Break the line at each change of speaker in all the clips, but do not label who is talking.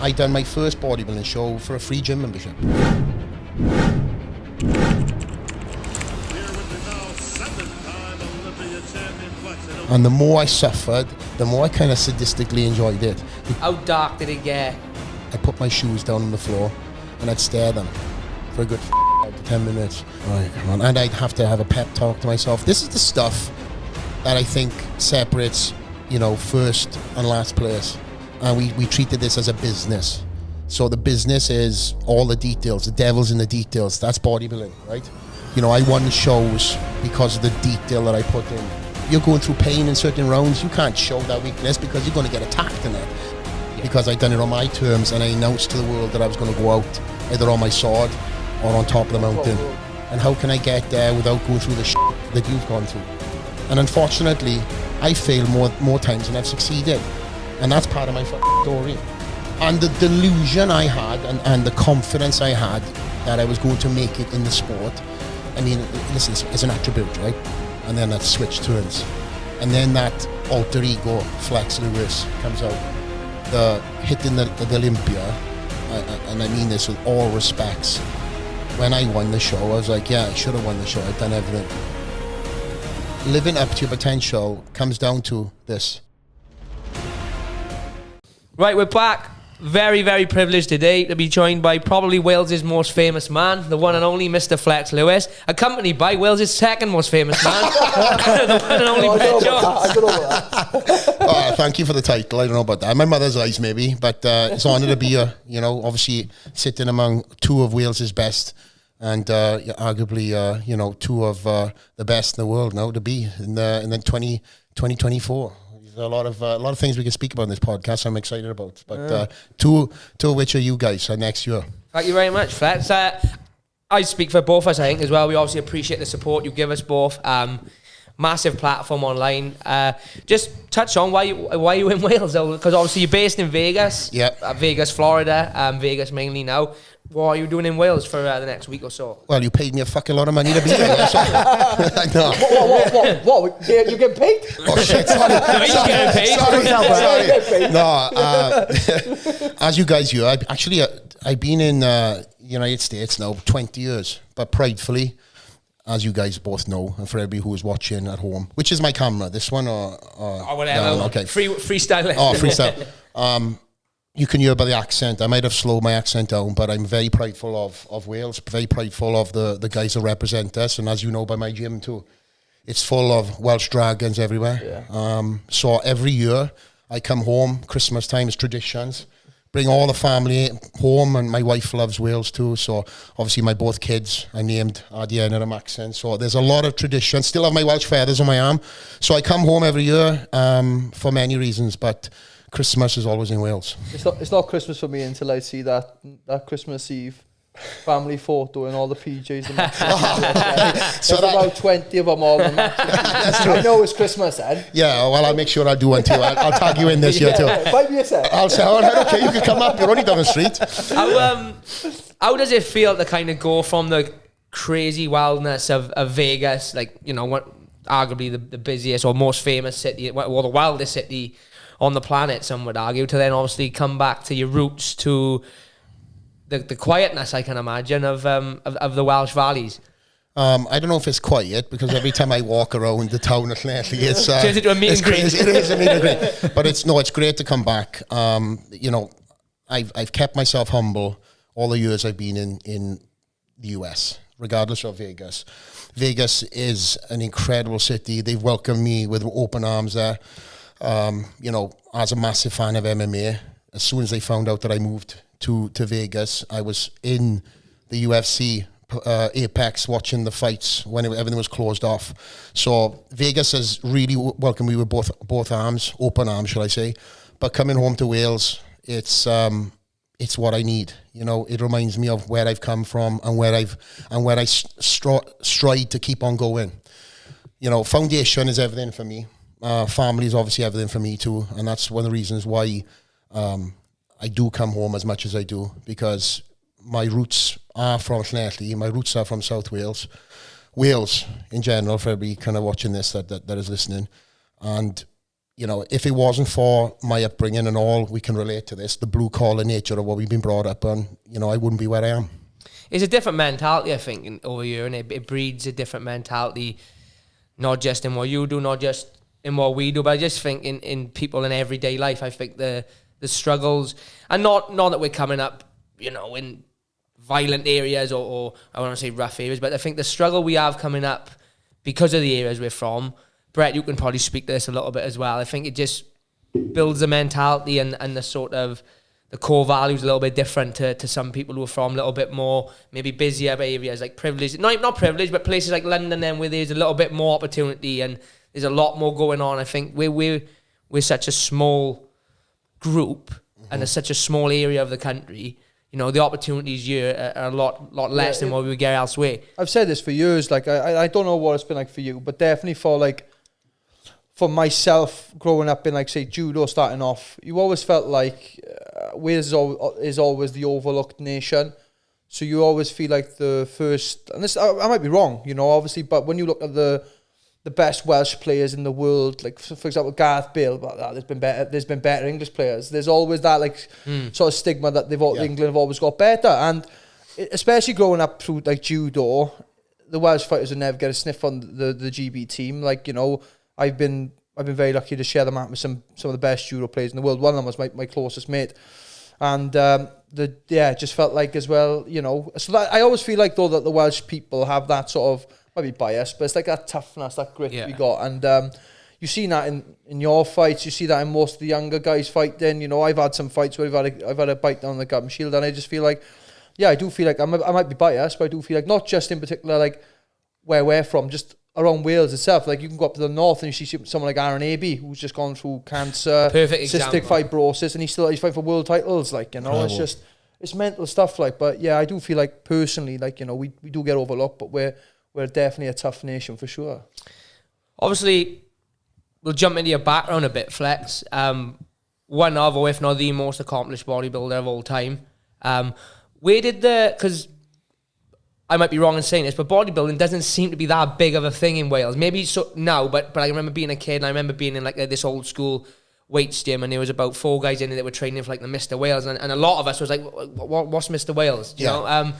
I done my first bodybuilding show for a free gym membership. And the more I suffered, the more I kind of sadistically enjoyed it.
How dark did it get?
I put my shoes down on the floor and I'd stare them for a good 5 to 10 minutes. Right, come on. And I'd have to have a pep talk to myself. This is the stuff that I think separates, you know, first and last place. And we treated this as a business. So the business is all the details, the devil's in the details. That's bodybuilding, right? You know, I won shows because of the detail that I put in. You're going through pain in certain rounds, you can't show that weakness because you're going to get attacked in it. Yeah. Because I'd done it on my terms and I announced to the world that I was going to go out either on my sword or on top of the mountain. And how can I get there without going through the shit that you've gone through? And unfortunately, I failed more times than I've succeeded. And that's part of my story. And the delusion I had and the confidence I had that I was going to make it in the sport, I mean, listen, it's an attribute, right? And then that switch turns. And then that alter ego, Flex Lewis, comes out. The hitting the Olympia, and I mean this with all respects. When I won the show, I was like, yeah, I should have won the show. I've done everything. Living up to your potential comes down to this.
Right, we're back. Very, very privileged today to be joined by probably Wales's most famous man, the one and only Mr Flex Lewis, accompanied by Wales's second most famous man, the one and only Ben Jones.
I don't know that.
Thank you for the title. I don't know about that. My mother's eyes, maybe, but it's an honour to be here. You know, obviously sitting among two of Wales's best, and arguably, you know, two of the best in the world now to be in the 2024. There's a lot of things we can speak about in this podcast I'm excited about. But two of which are you guys next year.
Thank you very much, Flex. I speak for both of us, I think, as well. We obviously appreciate the support you give us both. Massive platform online. Just touch on why you in Wales, though, because obviously you're based in Vegas.
Yeah.
Vegas, Florida. Vegas mainly now. What are you doing in Wales for the next week or so?
Well, you paid me a fucking lot of money to be here. I know.
What? You get paid?
Oh shit! Sorry. Sorry. No. As you guys hear, I've been in United States now 20 years, but pridefully, as you guys both know, and for everybody who is watching at home, which is my camera, this one or
whatever.
No, okay.
Freestyle.
Oh, freestyle. You can hear by the accent. I might have slowed my accent down, but I'm very prideful of Wales, very prideful of the guys that represent us. And as you know by my gym too, it's full of Welsh dragons everywhere. Yeah. So every year I come home, Christmas time is traditions, bring all the family home, and my wife loves Wales too. So obviously my both kids I named Adian and Maxen. So there's a lot of tradition. Still have my Welsh feathers on my arm. So I come home every year for many reasons, but Christmas is always in Wales.
It's not Christmas for me until I see that Christmas Eve family photo and all the PJs. So there's about 20 of them all. I know it's Christmas then.
Yeah, well, I'll make sure I do one too. I'll tag you in this year too.
Buy me a set.
I'll say, all right, okay, you can come up. You're only down the street.
How does it feel to kind of go from the crazy wildness of Vegas, like, you know, what arguably the busiest or most famous city, or the wildest city on the planet, some would argue, to then obviously come back to your roots, to the quietness, I can imagine, of the Welsh valleys?
I don't know if it's quiet, because every time I walk around the town lately, it's
into a meet and greet.
It is a meet and greet. But it's great to come back. You know, I've kept myself humble all the years I've been in the US, regardless of Vegas. Vegas is an incredible city. They've welcomed me with open arms there. You know, as a massive fan of MMA, as soon as they found out that I moved to Vegas, I was in the UFC Apex watching the fights when everything was closed off. So Vegas has really welcomed me with both arms, open arms, shall I say. But coming home to Wales, it's what I need. You know, it reminds me of where I've come from and where I strive to keep on going. You know, foundation is everything for me. Family is obviously everything for me too, and that's one of the reasons why I do come home as much as I do, because my roots are from Llanelli, my roots are from South Wales, Wales in general, for everybody kind of watching this that is listening, and you know, if it wasn't for my upbringing and all, we can relate to this, the blue collar nature of what we've been brought up on, you know, I wouldn't be where I am.
It's a different mentality, I think, over here, and it breeds a different mentality, not just in what you do, not just in what we do, but I just think in people in everyday life. I think the struggles, and not that we're coming up, you know, in violent areas or I want to say rough areas, but I think the struggle we have coming up because of the areas we're from, Brett, you can probably speak to this a little bit as well. I think it just builds the mentality and the sort of the core values a little bit different to some people who are from a little bit more, maybe busier areas, like privileged, not privileged, but places like London then where there's a little bit more opportunity and there's a lot more going on. I think we're such a small group and it's such a small area of the country. You know, the opportunities here are a lot less than what we would get elsewhere. I've
said this for years, like I don't know what it's been like for you, but definitely for myself growing up in, like, say, judo starting off, you always felt like Wales is always the overlooked nation. So you always feel like the first, and this, I might be wrong, you know, obviously, but when you look at the best Welsh players in the world, like, for example, Gareth Bale, there's been better English players. There's always that, like, sort of stigma that England have always got better. And especially growing up through, like, judo, the Welsh fighters would never get a sniff on the GB team. Like, you know, I've been very lucky to share the mat with some of the best judo players in the world. One of them was my closest mate, and it just felt like as well, you know. So that, I always feel like though that the Welsh people have that sort of, might be biased, but it's like that toughness, that grit we got, and you see that in your fights. You see that in most of the younger guys fighting. You know, I've had some fights where I've had a bite down the gum shield, and I just feel like, I do feel like I might be biased, but I do feel like not just in particular like where we're from, just around Wales itself. Like, you can go up to the north and you see someone like Aaron Abbey, who's just gone through cancer, cystic fibrosis, and he's fighting for world titles. Like, you know, incredible. It's mental stuff. Like, but yeah, I do feel like personally, like, you know, we do get overlooked, but we're definitely a tough nation for sure. Obviously,
we'll jump into your background a bit, Flex. One of, or if not the most accomplished bodybuilder of all time. Where did because I might be wrong in saying this, but bodybuilding doesn't seem to be that big of a thing in Wales. Maybe so now, but I remember being a kid and I remember being in like this old school weights gym, and there was about 4 guys in there that were training for like the Mr Wales, and a lot of us was like, what's Mr Wales? You know?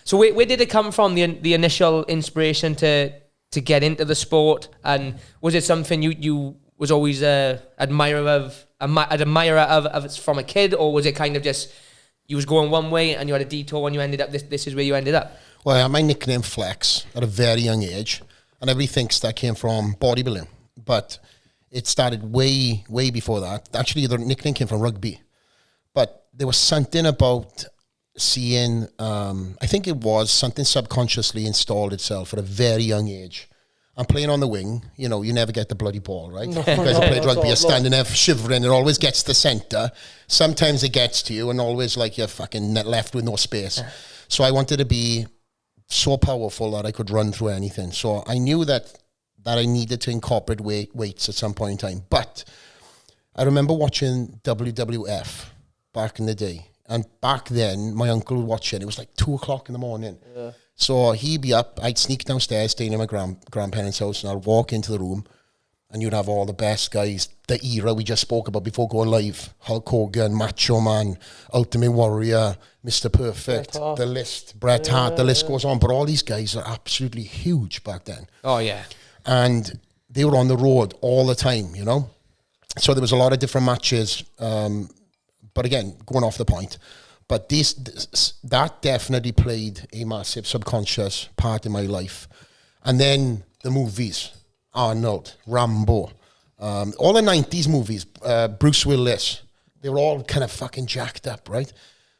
So where did it come from, the initial inspiration to get into the sport? And was it something you was always an admirer of it from a kid, or was it kind of just you was going one way and you had a detour and you ended up this is where you ended up?
Well, I had my nickname Flex at a very young age, and everybody thinks that came from bodybuilding, but it started way, way before that. Actually, the nickname came from rugby, but there was something about seeing, I think it was something subconsciously installed itself at a very young age. I'm playing on the wing, you know, you never get the bloody ball, right? You guys have played rugby, you're standing there shivering, it always gets to the centre. Sometimes it gets to you, and always like you're fucking left with no space. So I wanted to be so powerful that I could run through anything. So I knew that I needed to incorporate weights at some point in time. But I remember watching WWF back in the day. And back then, my uncle would watch it. It was like 2 o'clock in the morning. Yeah. So he'd be up. I'd sneak downstairs, staying in my grandparents' house, and I'd walk into the room, and you'd have all the best guys, the era we just spoke about before going live. Hulk Hogan, Macho Man, Ultimate Warrior, Mr. Perfect, the list, Bret Hart, the list goes on. But all these guys are absolutely huge back then.
Oh, yeah.
And they were on the road all the time, you know? So there was a lot of different matches. But again, going off the point. But that definitely played a massive subconscious part in my life. And then the movies, Arnold, Rambo, all the 90s movies, Bruce Willis, they were all kind of fucking jacked up, right?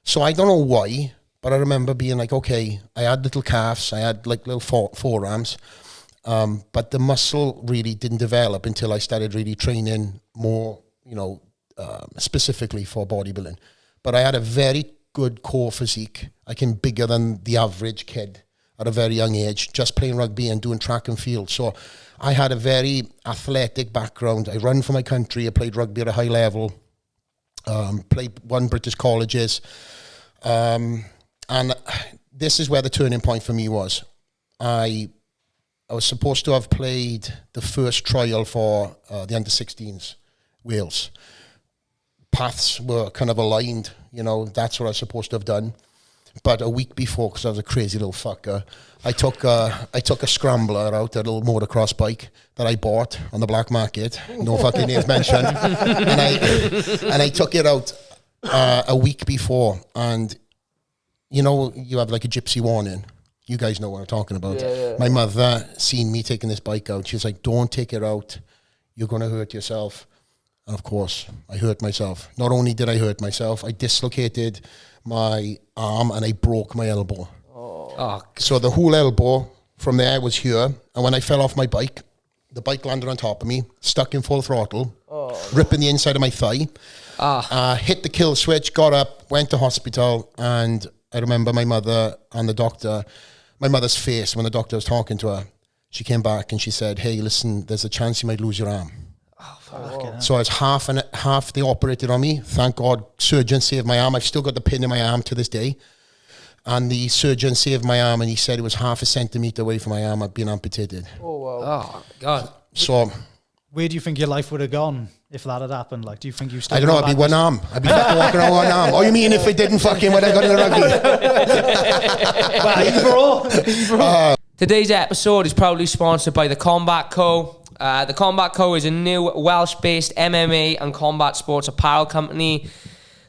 So I don't know why, but I remember being like, okay, I had little calves, I had like little forearms, but the muscle really didn't develop until I started really training more, you know, specifically for bodybuilding. But I had a very good core physique. I came bigger than the average kid at a very young age, just playing rugby and doing track and field. So I had a very athletic background. I run for my country. I played rugby at a high level, won British colleges. And this is where the turning point for me was. I was supposed to have played the first trial for the under-16s Wales. Paths were kind of aligned, you know, that's what I was supposed to have done. But a week before, because I was a crazy little fucker, I took a scrambler out, a little motocross bike that I bought on the black market, no fucking names mentioned, and I took it out a week before, and you know, you have like a gypsy warning. You guys know what I'm talking about.
Yeah.
My mother seen me taking this bike out. She's like, don't take it out. You're going to hurt yourself. And of course, I hurt myself. Not only did I hurt myself, I dislocated my arm and I broke my elbow.
Oh,
So the whole elbow from there was here. And when I fell off my bike, the bike landed on top of me, stuck in full throttle, ripping the inside of my thigh. Hit the kill switch, got up, went to hospital, and I remember my mother and the doctor, my mother's face when the doctor was talking to her. She came back and she said, hey, listen, there's a chance you might lose your arm. So I was half they operated on me. Thank God, surgeon saved my arm. I've still got the pin in my arm to this day. And the surgeon saved my arm, and he said it was half a centimetre away from my arm being amputated.
Oh, wow.
oh God.
So
Where do you think your life would have gone if that had happened? Like, do you think you still?
I don't know, I'd be one arm. I'd be fucking walking around one arm. Oh, you mean if it didn't fucking when I got in the rugby?
Today's episode is proudly sponsored by the Combat Co. The Combat Co is a new Welsh-based MMA and combat sports apparel company.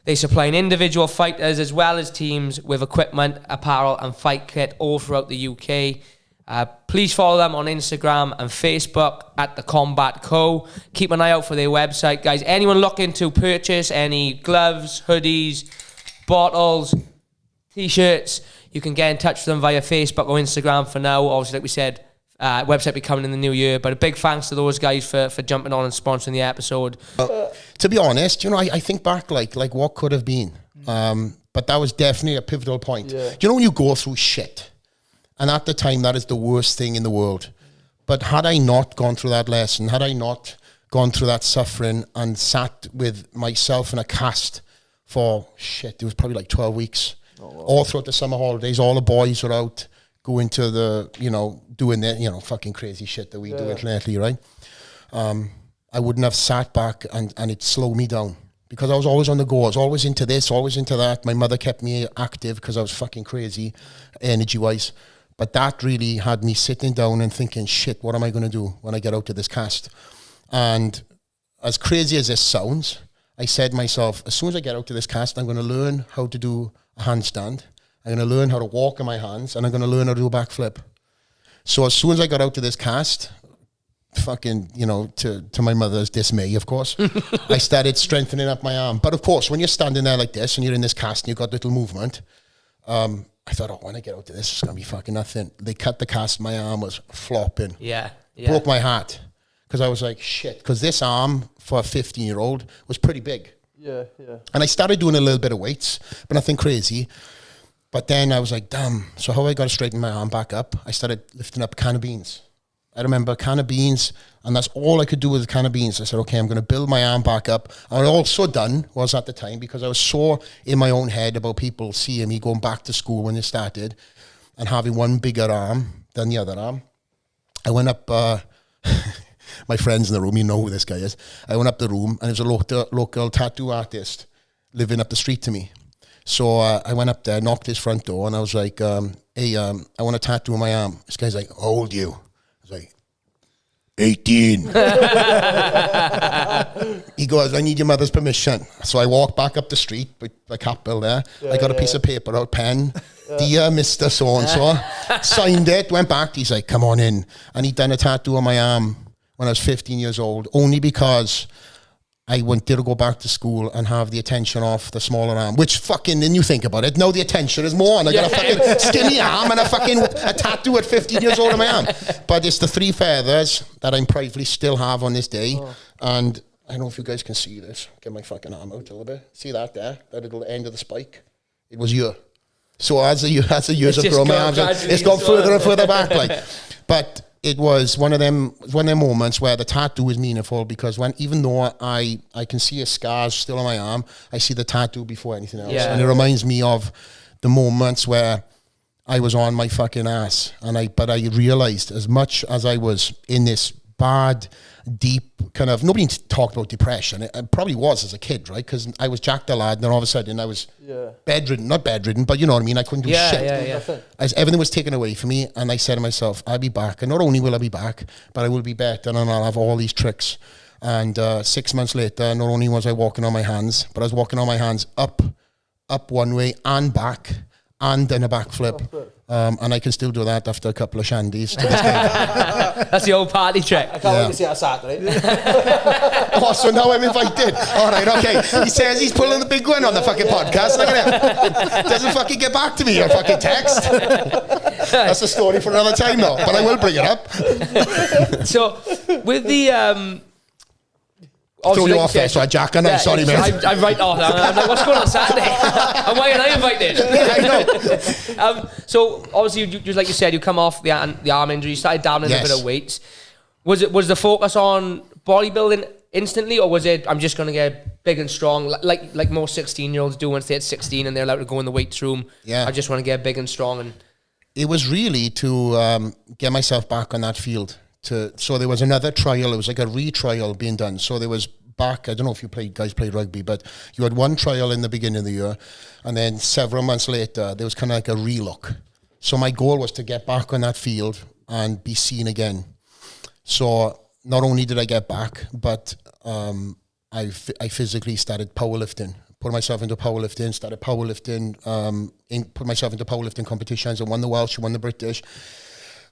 They supply individual fighters as well as teams with equipment, apparel and fight kit all throughout the UK. Please follow them on Instagram and Facebook at the Combat Co. Keep an eye out for their website, guys. Anyone looking to purchase any gloves, hoodies, bottles, t-shirts, you can get in touch with them via Facebook or Instagram for now. Obviously, like we said, website be coming in the new year. But a big thanks to those guys for jumping on and sponsoring the episode.
To be honest, you know, I think back like what could have been. But that was definitely a pivotal point.
Yeah.
Do you know when you go through shit? And at the time, that is the worst thing in the world. But had I not gone through that lesson, had I not gone through that suffering and sat with myself in a cast for it was probably like 12 weeks. All throughout the summer holidays, all the boys were out going to the, you know, doing the, you know, fucking crazy shit that we do internationally, right? I wouldn't have sat back and it slowed me down because I was always on the go. I was always into this, always into that. My mother kept me active because I was fucking crazy energy-wise. But that really had me sitting down and thinking, shit, what am I going to do when I get out to this cast? And as crazy as this sounds, I said to myself, as soon as I get out to this cast, I'm going to learn how to do a handstand. I'm going to learn how to walk on my hands, and I'm going to learn how to do a backflip. So as soon as I got out to this cast, fucking, you know, to my mother's dismay, of course, I started strengthening up my arm. But of course, when you're standing there like this, and you're in this cast, and you've got little movement, I thought, oh, when I get out to this, it's going to be fucking nothing. They cut the cast, my arm was flopping.
Yeah.
Broke my heart. Because I was like, shit. Because this arm, for a 15-year-old, was pretty big.
Yeah.
And I started doing a little bit of weights, but nothing crazy. But then I was like, damn, so how I got to straighten my arm back up? I started lifting up a can of beans. I remember a can of beans, and that's all I could do with a can of beans. I said, okay, I'm going to build my arm back up. And also done was at the time, because I was so in my own head about people seeing me going back to school when it started and having one bigger arm than the other arm. I went up, my friends in the room, you know who this guy is. I went up the room, and there was a local tattoo artist living up the street to me. So I went up there, knocked his front door, and I was like, hey, I want a tattoo on my arm. This guy's like, how old are you? I was like, 18. He goes, I need your mother's permission. So I walked back up the street with the cap bill there. I got a piece of paper out, pen. Dear Mr. So-and-so. Signed it, went back. He's like, come on in. And he'd done a tattoo on my arm when I was 15 years old, only because I wanted to go back to school and have the attention off the smaller arm, which fucking, then you think about it, now the attention is more on. I got a fucking skinny arm and a tattoo at 15 years old on my arm. But it's the three feathers that I proudly still have on this day. And I don't know if you guys can see this. Get my fucking arm out a little bit. See that there? That little end of the spike? It was here. So as the years have grown, my arms, it's gone further and further back. Like, but it was one of them moments where the tattoo is meaningful, because even though I can see a scars still on my arm, I see the tattoo before anything else.
Yeah.
And it reminds me of the moments where I was on my fucking ass, but I realized, as much as I was in this bad, deep kind of, nobody talked about depression. It probably was as a kid, right? Because I was jacked a lad, and then all of a sudden I was bedridden, not bedridden, but you know what I mean? I couldn't do shit. Everything was taken away from me, and I said to myself, I'll be back, and not only will I be back, but I will be better, and I'll have all these tricks. And 6 months later, not only was I walking on my hands, but I was walking on my hands up one way and back, and in a backflip. And I can still do that after a couple of shandies. To this day.
That's the old party trick.
I can't wait to see that Saturday.
Oh, so now I'm invited. All right, okay. He says he's pulling the big one on the fucking podcast. Look at him. Doesn't fucking get back to me or fucking text. That's a story for another time, though. But I will bring it up.
So, with the...
throw you off there, so I jack. I'm sorry, mate.
I'm right off. I'm like, what's going on Saturday? And why am I invited?
I know.
So obviously, just like you said, you come off the arm injury, you started dabbling a bit of weights. Was the focus on bodybuilding instantly, or was it I'm just going to get big and strong, like most 16-year-olds do once they hit 16 and they're allowed to go in the weights room?
Yeah.
I just want to get big and strong. And
it was really to get myself back on that field. So there was another trial. It was like a retrial being done. So there was back, I don't know if you guys played rugby, but you had one trial in the beginning of the year, and then several months later, there was kind of like a relook. So my goal was to get back on that field and be seen again. So not only did I get back, but I physically started powerlifting. Put myself into powerlifting, started powerlifting, put myself into powerlifting competitions. I won the Welsh, I won the British.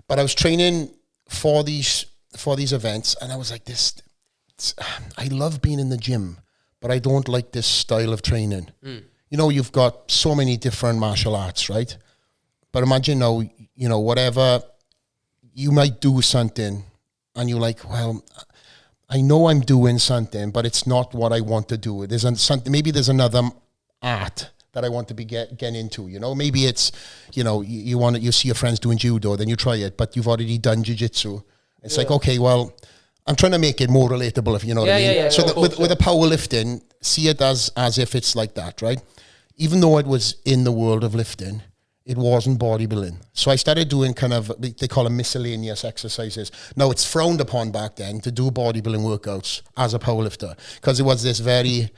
But I was training for these events, and I was like, I love being in the gym, but I don't like this style of training. You know, you've got so many different martial arts, right? But imagine now, you know, whatever, you might do something and you're like, well, I know I'm doing something, but it's not what I want to do. Maybe there's another art that I want to be getting into, you know? Maybe it's, you know, you see your friends doing judo, then you try it, but you've already done jiu-jitsu. It's like, okay, well, I'm trying to make it more relatable, if you know what I mean.
Yeah,
so with the powerlifting, see it as if it's like that, right? Even though it was in the world of lifting, it wasn't bodybuilding. So I started doing kind of, they call them miscellaneous exercises. Now, it's frowned upon back then to do bodybuilding workouts as a powerlifter, because it was this very,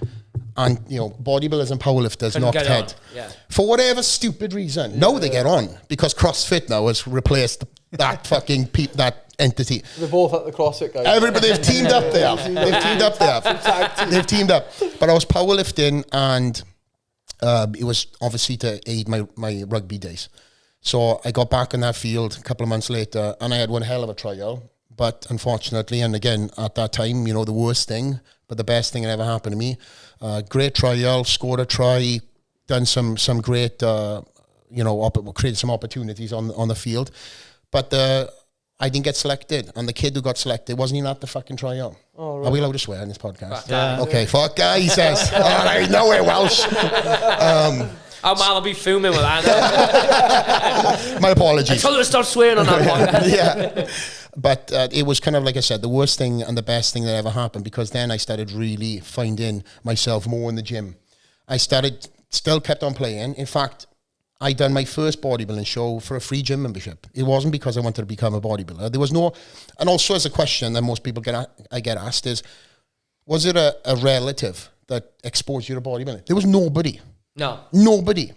and you know, bodybuilders and powerlifters knocked head.
Yeah.
For whatever stupid reason. Now they get on, because CrossFit now has replaced that fucking that entity.
They're both at the CrossFit guys.
Everybody, they've teamed up there. They've teamed up. But I was powerlifting, and it was obviously to aid my rugby days. So I got back in that field a couple of months later, and I had one hell of a trial. But unfortunately, and again, at that time, you know, the worst thing, but the best thing that ever happened to me, great trial, scored a try, done some great, created some opportunities on the field. But I didn't get selected, and the kid who got selected wasn't even at the fucking trial. Oh, right. Are we allowed to swear in this podcast?
Yeah.
Okay, fuck guy, he says. All right, no way, Welsh.
Oh man, I'll be fuming with that.
My apologies.
I told her to stop swearing on that one.
Yeah. But it was kind of, like I said, the worst thing and the best thing that ever happened, because then I started really finding myself more in the gym. Still kept on playing. In fact, I done my first bodybuilding show for a free gym membership. It wasn't because I wanted to become a bodybuilder. There was no, and also as a question that most people get asked is, was it a relative that exposed you to bodybuilding? There was nobody.
No.
Nobody.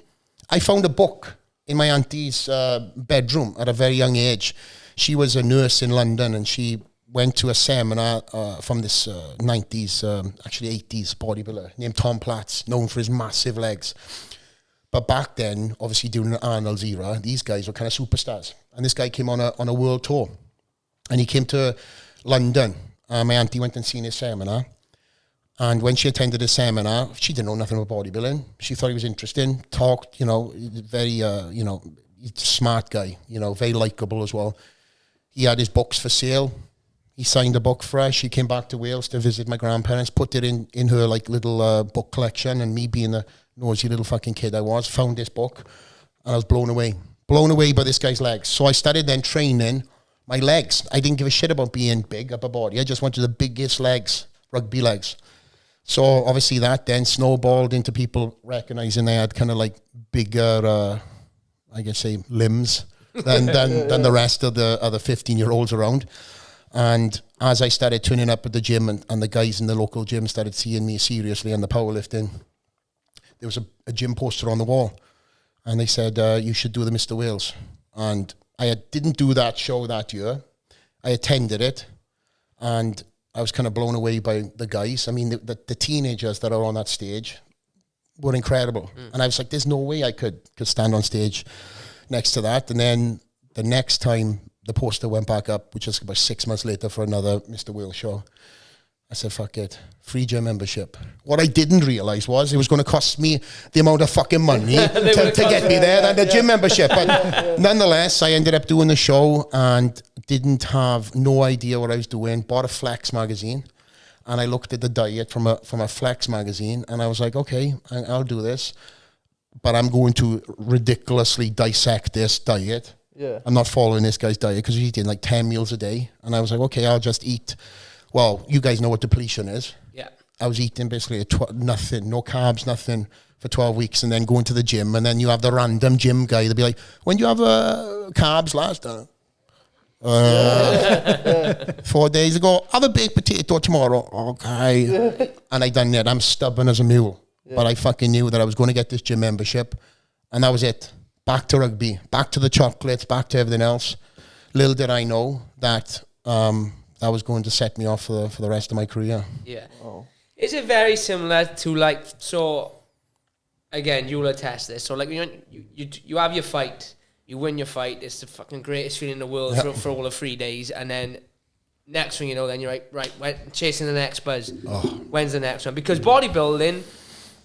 I found a book in my auntie's bedroom at a very young age. She was a nurse in London, and she went to a seminar from this 90s, actually 80s bodybuilder named Tom Platz, known for his massive legs. But back then, obviously during Arnold's era, these guys were kind of superstars. And this guy came on a world tour. And he came to London. My auntie went and seen his seminar. And when she attended his seminar, she didn't know nothing about bodybuilding. She thought he was interesting, talked, you know, very, smart guy, you know, very likable as well. He had his books for sale. He signed a book for us. She came back to Wales to visit my grandparents, put it in her like little book collection, and me being the nosy little fucking kid I was, found this book, and I was blown away by this guy's legs. So I started then training my legs. I didn't give a shit about being big, upper body. I just wanted the biggest legs, rugby legs. So obviously that then snowballed into people recognizing they had kind of like bigger, limbs than the rest of the other 15-year-olds around. And as I started turning up at the gym and the guys in the local gym started seeing me seriously in the powerlifting, there was a gym poster on the wall. And they said, you should do the Mr. Wales. And I didn't do that show that year. I attended it. And I was kind of blown away by the guys. I mean, the teenagers that are on that stage were incredible. And I was like, there's no way I could stand on stage next to that. And then the next time the poster went back up, which was about 6 months later for another Mr. Wales show, I said, fuck it, free gym membership. What I didn't realise was it was going to cost me the amount of fucking money to get me there than the gym membership. But nonetheless, I ended up doing the show and didn't have no idea what I was doing. Bought a Flex magazine and I looked at the diet from a Flex magazine and I was like, okay, I'll do this. But I'm going to ridiculously dissect this diet.
Yeah.
I'm not following this guy's diet because he's eating like 10 meals a day. And I was like, okay, I'll just eat. Well, you guys know what depletion is. Yeah. I was eating basically nothing, no carbs, nothing for 12 weeks and then going to the gym. And then you have the random gym guy. They'll be like, when do you have carbs last time? 4 days ago. Have a baked potato tomorrow. Okay. And I done that. I'm stubborn as a mule. Yeah. But I fucking knew that I was going to get this gym membership. And that was it. Back to rugby. Back to the chocolates. Back to everything else. Little did I know that... that was going to set me off for the rest of my career. Yeah.
Oh. Is it very similar to like, so again, you'll attest this. So like you have your fight, you win your fight. It's the fucking greatest feeling in the world for all of 3 days. And then next thing you know, then you're right, chasing the next buzz. Oh. When's the next one? Because bodybuilding,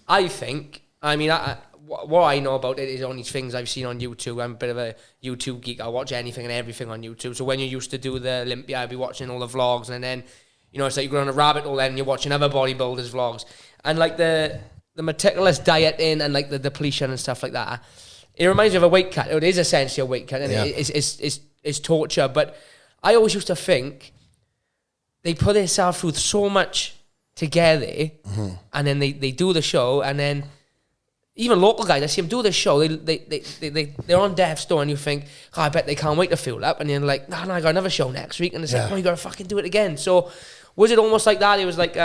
I think, I mean, what I know about it is only things I've seen on YouTube. I'm a bit of a YouTube geek. I watch anything and everything on YouTube. So when you used to do the Olympia, I'd be watching all the vlogs, and then, you know, it's like you go on a rabbit hole and you're watching other bodybuilders' vlogs. And like the meticulous dieting and like the depletion and stuff like that, it reminds me of a weight cut. It is essentially a weight cut, and it's torture. But I always used to think they put themselves through so much together, and then they do the show, and then even local guys, I see them do this show, they're on death's door, and you think, I bet they can't wait to fuel up, and you're like, no, I got another show next week, and it's like, oh, you gotta fucking do it again. So was it almost like that? It was like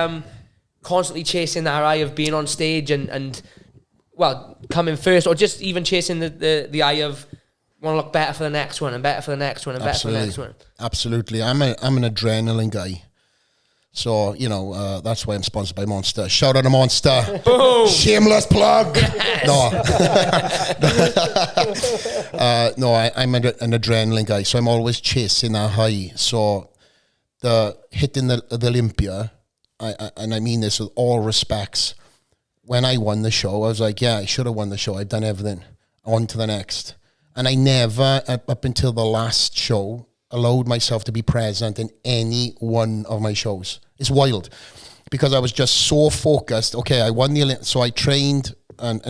constantly chasing that eye of being on stage and well, coming first, or just even chasing the eye of want to look better for the next one and better for the next one and better for the next one.
Absolutely. I'm an adrenaline guy. So, you know, that's why I'm sponsored by Monster. Shout out to Monster. Boom. Shameless plug. Yes. No, I'm an adrenaline guy. So I'm always chasing that high. So hitting the Olympia, and I mean this with all respects, when I won the show, I was like, yeah, I should have won the show. I've done everything. On to the next. And I never, up until the last show, allowed myself to be present in any one of my shows. It's wild because I was just so focused. Okay, I won the Olympics, so I trained and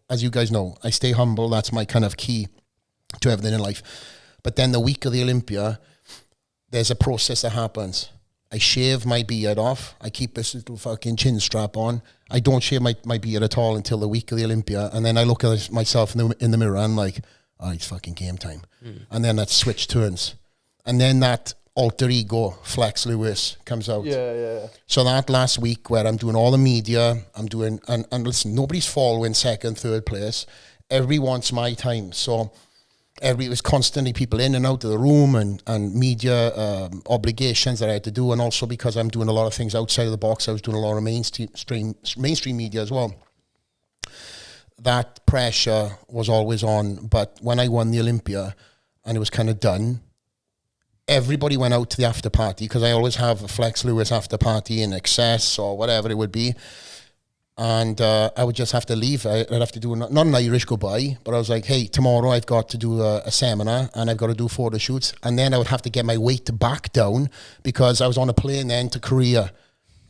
as you guys know, I stay humble. That's my kind of key to everything in life. But then the week of the Olympia, there's a process that happens. I shave my beard off. I keep this little fucking chin strap on. I don't shave my beard at all until the week of the Olympia. And then I look at myself in the mirror and like, oh, it's fucking game time. And then that switch turns. And then that alter ego, Flex Lewis, comes out. Yeah. So that last week where I'm doing all the media, I'm doing, and listen, nobody's following second, third place. Everybody wants my time. So it was constantly people in and out of the room and media obligations that I had to do. And also because I'm doing a lot of things outside of the box, I was doing a lot of mainstream media as well. That pressure was always on. But when I won the Olympia and it was kind of done, everybody went out to the after party because I always have a Flex Lewis after party in excess or whatever it would be. And I would just have to leave. I'd have to do not an Irish goodbye, but I was like, hey, tomorrow I've got to do a seminar and I've got to do photo shoots. And then I would have to get my weight back down because I was on a plane then to Korea.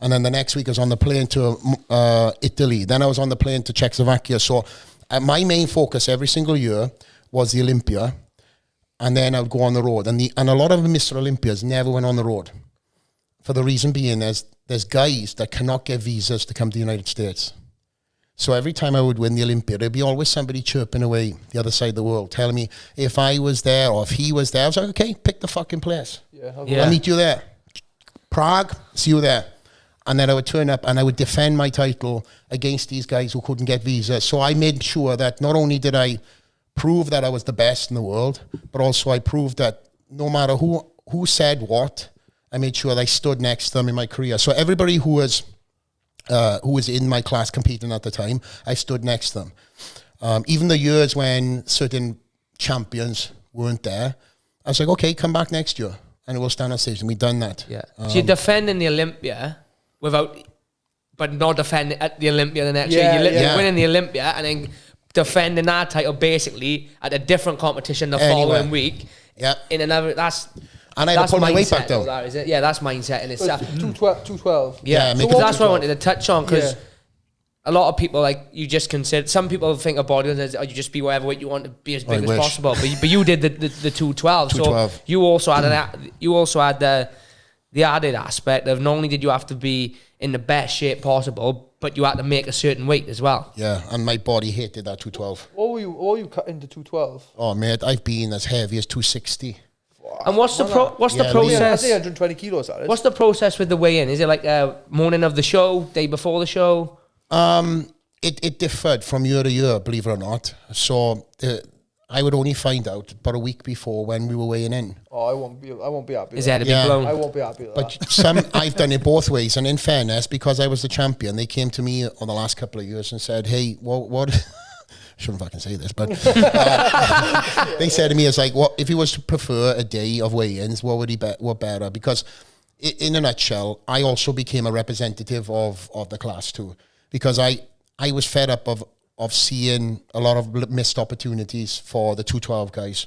And then the next week I was on the plane to Italy. Then I was on the plane to Czechoslovakia. So my main focus every single year was the Olympia. And then I would go on the road. And a lot of the Mr. Olympias never went on the road. For the reason being, there's guys that cannot get visas to come to the United States. So every time I would win the Olympia, there'd be always somebody chirping away the other side of the world, telling me if I was there or if he was there. I was like, okay, pick the fucking place. I'll meet you there. Prague, see you there. And then I would turn up and I would defend my title against these guys who couldn't get visas. So I made sure that not only did I prove that I was the best in the world, but also I proved that no matter who said what, I made sure that I stood next to them in my career. So everybody who was in my class competing at the time, I stood next to them. Even the years when certain champions weren't there, I was like, okay, come back next year and we'll stand on stage. And we've done that.
Yeah. So you're defending the Olympia but not defending at the Olympia the next year. You're winning the Olympia and then defending that title basically at a different competition the following week.
Yeah.
In another, that's...
And I had to pull my weight back down.
That, is it? Yeah, that's mindset in itself.
212.
Yeah, so that's what I wanted to touch on, because a lot of people, like, you just consider, some people think of bodybuilding as, you just be whatever weight you want to be as big as possible. But you did the 212. So you also had the added aspect of not only did you have to be in the best shape possible, but you had to make a certain weight as well.
Yeah, and my body hated that 212.
What were you cut into 212?
Oh, mate, I've been as heavy as 260.
And what's the process?
I say 120 kilos. That is.
What's the process with the weigh-in? Is it like morning of the show, day before the show?
It differed from year to year, believe it or not. So I would only find out about a week before when we were weighing in.
Oh, I won't be happy.
Is that a big blown?
I won't be happy with
that. I've done it both ways, and in fairness, because I was the champion, they came to me on the last couple of years and said, "Hey, what?" I shouldn't fucking say this, but they said to me, "It's like, what if he was to prefer a day of weigh-ins? What would what better?" Because in a nutshell, I also became a representative of the class too, because I was fed up of seeing a lot of missed opportunities for the 212 guys.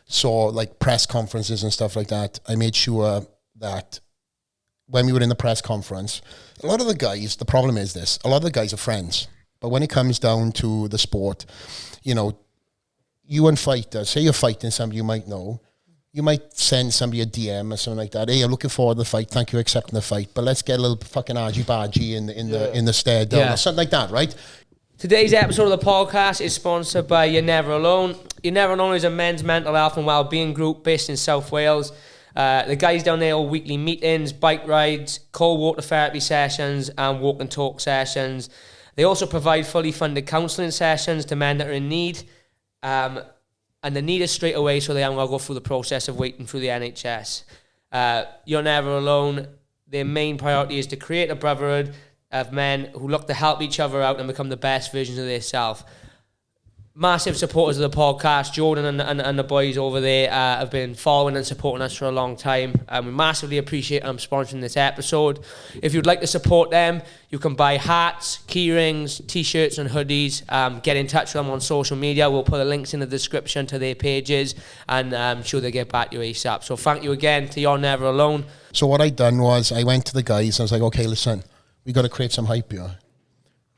So like press conferences and stuff like that, I made sure that when we were in the press conference, a lot of the guys, the problem is this, a lot of the guys are friends. But when it comes down to the sport, you know, you and fighters, say you're fighting somebody you might know, you might send somebody a DM or something like that. Hey, I'm looking forward to the fight. Thank you for accepting the fight. But let's get a little fucking argy-bargy in the stair down or something like that, right?
Today's episode of the podcast is sponsored by You're Never Alone. You're Never Alone is a men's mental health and wellbeing group based in South Wales. The guys down there hold weekly meetings, bike rides, cold water therapy sessions and walk and talk sessions. They also provide fully funded counselling sessions to men that are in need. And the need is straight away, so they haven't got to go through the process of waiting through the NHS. You're Never Alone. Their main priority is to create a brotherhood of men who look to help each other out and become the best versions of themselves. Massive supporters of the podcast. Jordan and the boys over there have been following and supporting us for a long time. We massively appreciate them sponsoring this episode. If you'd like to support them, you can buy hats, key rings, t-shirts and hoodies. Get in touch with them on social media. We'll put the links in the description to their pages, and I'm sure they'll get back to you ASAP. So thank you again to You're Never Alone.
So what I done was I went to the guys and I was like, okay, listen, we got to create some hype here.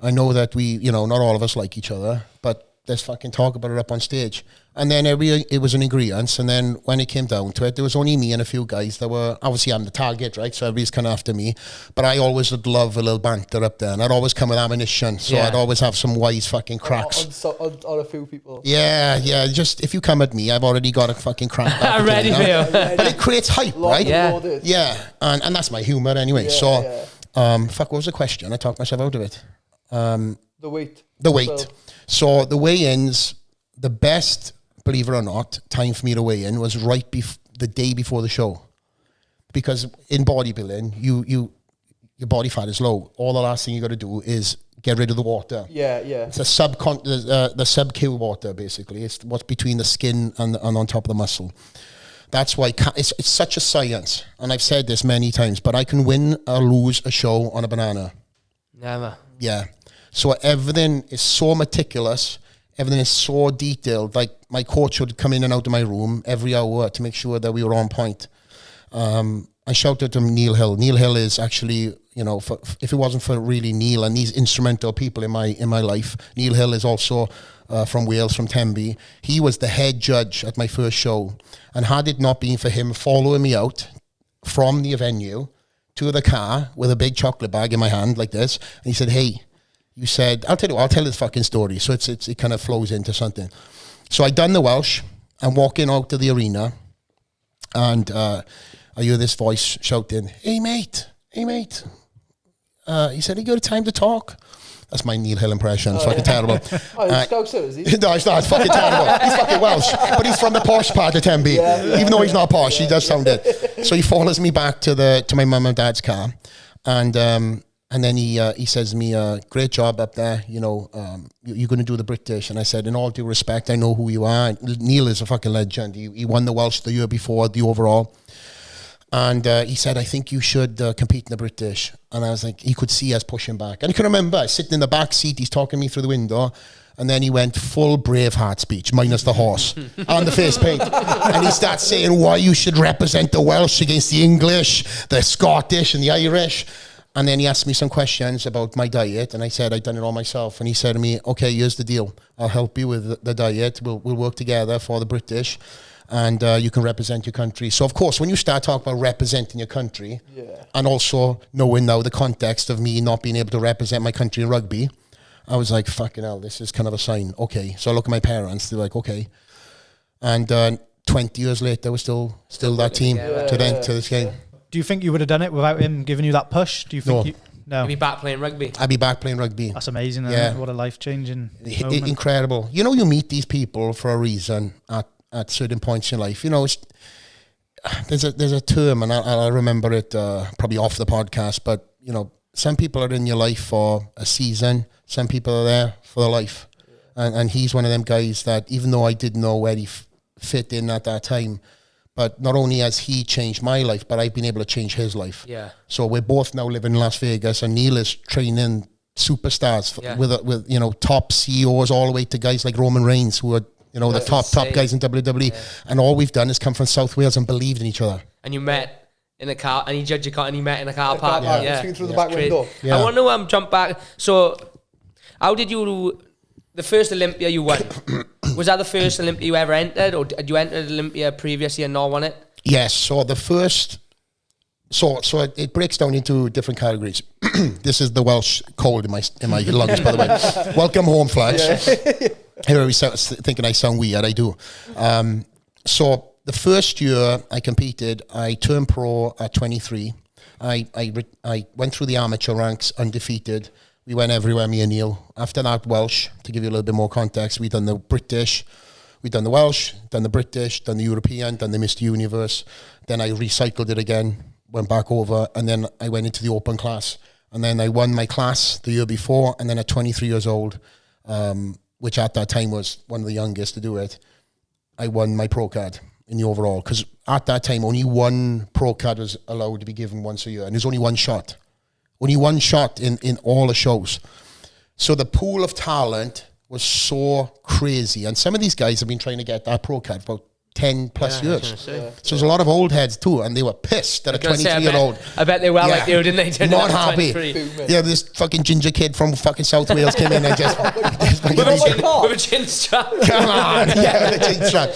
I know that we, not all of us like each other, but let's fucking talk about it up on stage. And then it was an agreement. And then when it came down to it, there was only me and a few guys that were, obviously I'm the target, right? So everybody's kind of after me. But I always would love a little banter up there. And I'd always come with ammunition. So I'd always have some wise fucking cracks.
On a few people.
Yeah. Just if you come at me, I've already got a fucking crack.
I'm ready for you.
But it creates hype, right?
Yeah.
And that's my humour anyway. What was the question? I talked myself out of it.
The weight.
So the weigh-ins, the best, believe it or not, time for me to weigh in was right the day before the show. Because in bodybuilding, your body fat is low. All the last thing you got to do is get rid of the water.
Yeah.
It's the sub-Q water, basically. It's what's between the skin and on top of the muscle. That's why it's such a science. And I've said this many times, but I can win or lose a show on a banana.
Never.
Yeah. So everything is so meticulous. Everything is so detailed. Like my coach would come in and out of my room every hour to make sure that we were on point. I shouted to Neil Hill. Neil Hill is actually, if it wasn't for really Neil and these instrumental people in my life, Neil Hill is also from Wales, from Tenby. He was the head judge at my first show. And had it not been for him following me out from the venue to the car with a big chocolate bag in my hand like this, and he said, "Hey, you said, I'll tell this fucking story. So it kind of flows into something. So I done the Welsh. I'm walking out to the arena, and I hear this voice shouting, hey mate. He said, you got time to talk? That's my Neil Hill impression. It's fucking terrible.
Oh, he's Scouser, is he?
No, it's not. It's fucking terrible. He's fucking Welsh. But he's from the posh part of Tenby. Even though he's not posh, he does sound it. So he follows me back to my mum and dad's car. And then he says to me, great job up there. You know, you're going to do the British. And I said, in all due respect, I know who you are. Neil is a fucking legend. He won the Welsh the year before, the overall. And he said, I think you should compete in the British. And I was like, he could see us pushing back. And I can remember sitting in the back seat, he's talking to me through the window. And then he went full Braveheart speech, minus the horse, and the face paint. And he starts saying why you should represent the Welsh against the English, the Scottish and the Irish. And then he asked me some questions about my diet. And I said, I'd done it all myself. And he said to me, okay, here's the deal. I'll help you with the diet. We'll work together for the British. And you can represent your country. So, of course, when you start talking about representing your country, and also knowing now the context of me not being able to represent my country in rugby, I was like, fucking hell, this is kind of a sign. Okay. So I look at my parents, they're like, okay. And 20 years later, we're still that team to this game.
Do you think you would have done it without him giving you that push? Do you think no?
You'd be back playing rugby.
I'd be back playing rugby.
That's amazing. Isn't it? What a life-changing moment.
Incredible. You know, you meet these people for a reason at certain points in life. You know, there's a term, and I'll remember it probably off the podcast, but, you know, some people are in your life for a season, some people are there for their life. And he's one of them guys that, even though I didn't know where he fit in at that time, but not only has he changed my life, but I've been able to change his life. Yeah. So we're both now living in Las Vegas, and Neil is training superstars with you know, top CEOs all the way to guys like Roman Reigns, who are, you know, the top guys in WWE. Yeah. And all we've done is come from South Wales and believed in each other.
And you met in a car, and he judged your car, and he met in a car park.
Through the back window.
I want to jump back. So, how did you, the first Olympia you won, was that the first Olympia you ever entered, or did you enter Olympia previously and not won it?
Yes. So the first, so it breaks down into different categories. This is the Welsh cold in my lungs, by the way. Welcome home, Flash. Here I was thinking I sound weird. I do. So the first year I competed, I turned pro at 23. I went through the amateur ranks undefeated. We went everywhere, me and Neil. After that, Welsh, to give you a little bit more context, we done the British, we done the Welsh, done the British, done the European, done the Mr Universe. Then I recycled it again, went back over, and then I went into the open class. And then I won my class the year before, and then at 23 years old, which at that time was one of the youngest to do it, I won my pro card in the overall. Because at that time, only one pro card was allowed to be given once a year, and there's only one shot. Only one shot in all the shows. So the pool of talent was so crazy. And some of these guys have been trying to get that pro card for 10 plus years. So there's a lot of old heads too, and they were pissed that a 23-year-old.
I bet they were like you, didn't they?
Not happy. Yeah, this fucking ginger kid from fucking South Wales came in and just
with a chin strap.
Come on. Yeah, with a chin strap.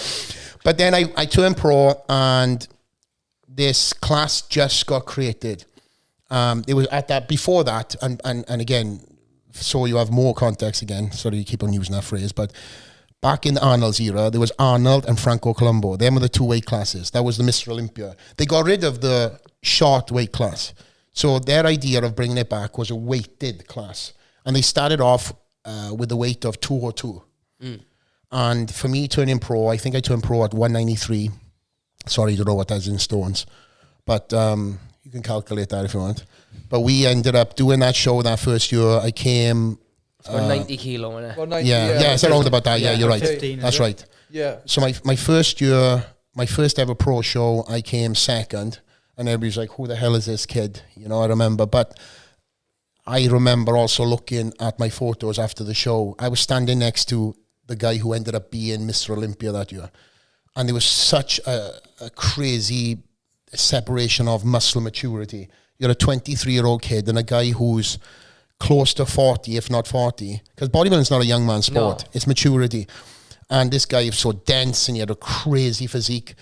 But then I turned pro, and this class just got created. It was at that, before that, and again, so you have more context again, sorry you keep on using that phrase, but back in Arnold's era, there was Arnold and Franco Colombo. Them were the two weight classes. That was the Mr Olympia. They got rid of the short weight class. So their idea of bringing it back was a weighted class. And they started off with the weight of 202. And for me turning pro, I think I turned pro at 193. Sorry, I don't know what that is in stones. But you can calculate that if you want. But we ended up doing that show that first year. I came...
It's about 90 kilo, isn't it?
Well, 90,
yeah, it's around about that. Yeah, you're right.
15,
That's right.
Yeah.
So my first year, my first ever pro show, I came second. And everybody's like, who the hell is this kid? You know, I remember. But I remember also looking at my photos after the show. I was standing next to the guy who ended up being Mr Olympia that year. And there was such a crazy separation of muscle maturity. You're a 23-year-old kid and a guy who's close to 40, if not 40. Because bodybuilding is not a young man's sport. No. It's maturity. And this guy was so dense and he had a crazy physique.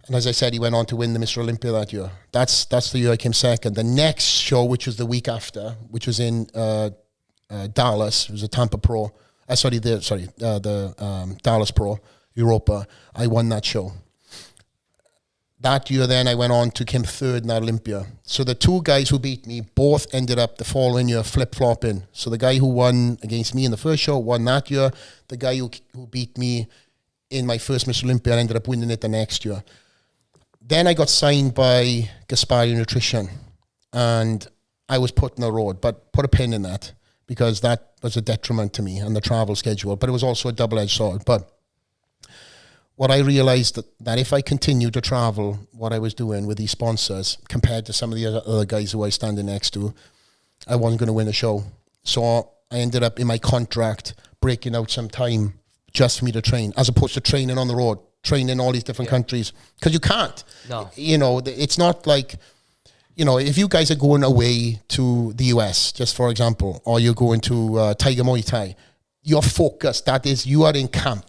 And as I said, he went on to win the Mr Olympia that year. That's the year I came second. The next show, which was the week after, which was in Dallas. It was a Tampa Pro. Dallas Pro Europa. I won that show. That year then I went on to come third in Olympia. So the two guys who beat me both ended up the following year flip-flopping. So the guy who won against me in the first show won that year. The guy who beat me in my first Mr Olympia ended up winning it the next year. Then I got signed by Gaspari Nutrition and I was put in the road, but put a pin in that because that was a detriment to me and the travel schedule, but it was also a double-edged sword. But what I realized that if I continued to travel what I was doing with these sponsors compared to some of the other guys who I was standing next to, I wasn't going to win a show. So I ended up in my contract breaking out some time just for me to train, as opposed to training on the road, training in all these different countries. Because you can't.
No.
You know, it's not like, you know, if you guys are going away to the US, just for example, or you're going to Tiger Muay Thai, your focus, that is, you are in camp.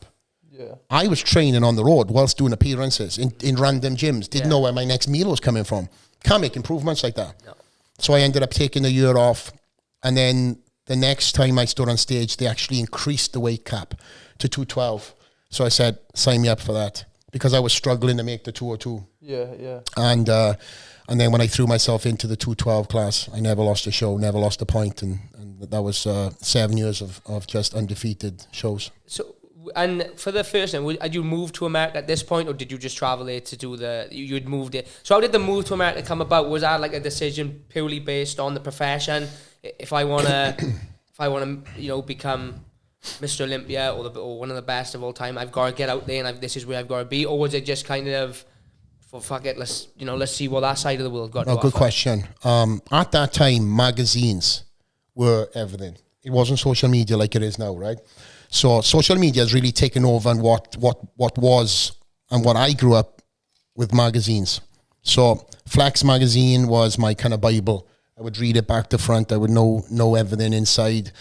Yeah.
I was training on the road whilst doing appearances in random gyms. Didn't know where my next meal was coming from. Can't make improvements like that. No. So I ended up taking a year off. And then the next time I stood on stage, they actually increased the weight cap to 212. So I said, sign me up for that. Because I was struggling to make the 202.
Yeah.
And then when I threw myself into the 212 class, I never lost a show, never lost a point. And that was 7 years of just undefeated shows.
So, and for the first time, had you moved to America at this point, or did you just travel there to do you had moved it? So how did the move to America come about? Was that like a decision purely based on the profession? If I wanna, you know, become Mr. Olympia or one of the best of all time, I've got to get out there and this is where I've got to be? Or was it just kind of, well, fuck it, let's see what that side of the world got to offer?
Good question. At that time, magazines were everything. It wasn't social media like it is now, right? So social media has really taken over and what was and what I grew up with magazines. So Flex magazine was my kind of Bible. I would read it back to front. I would know everything inside.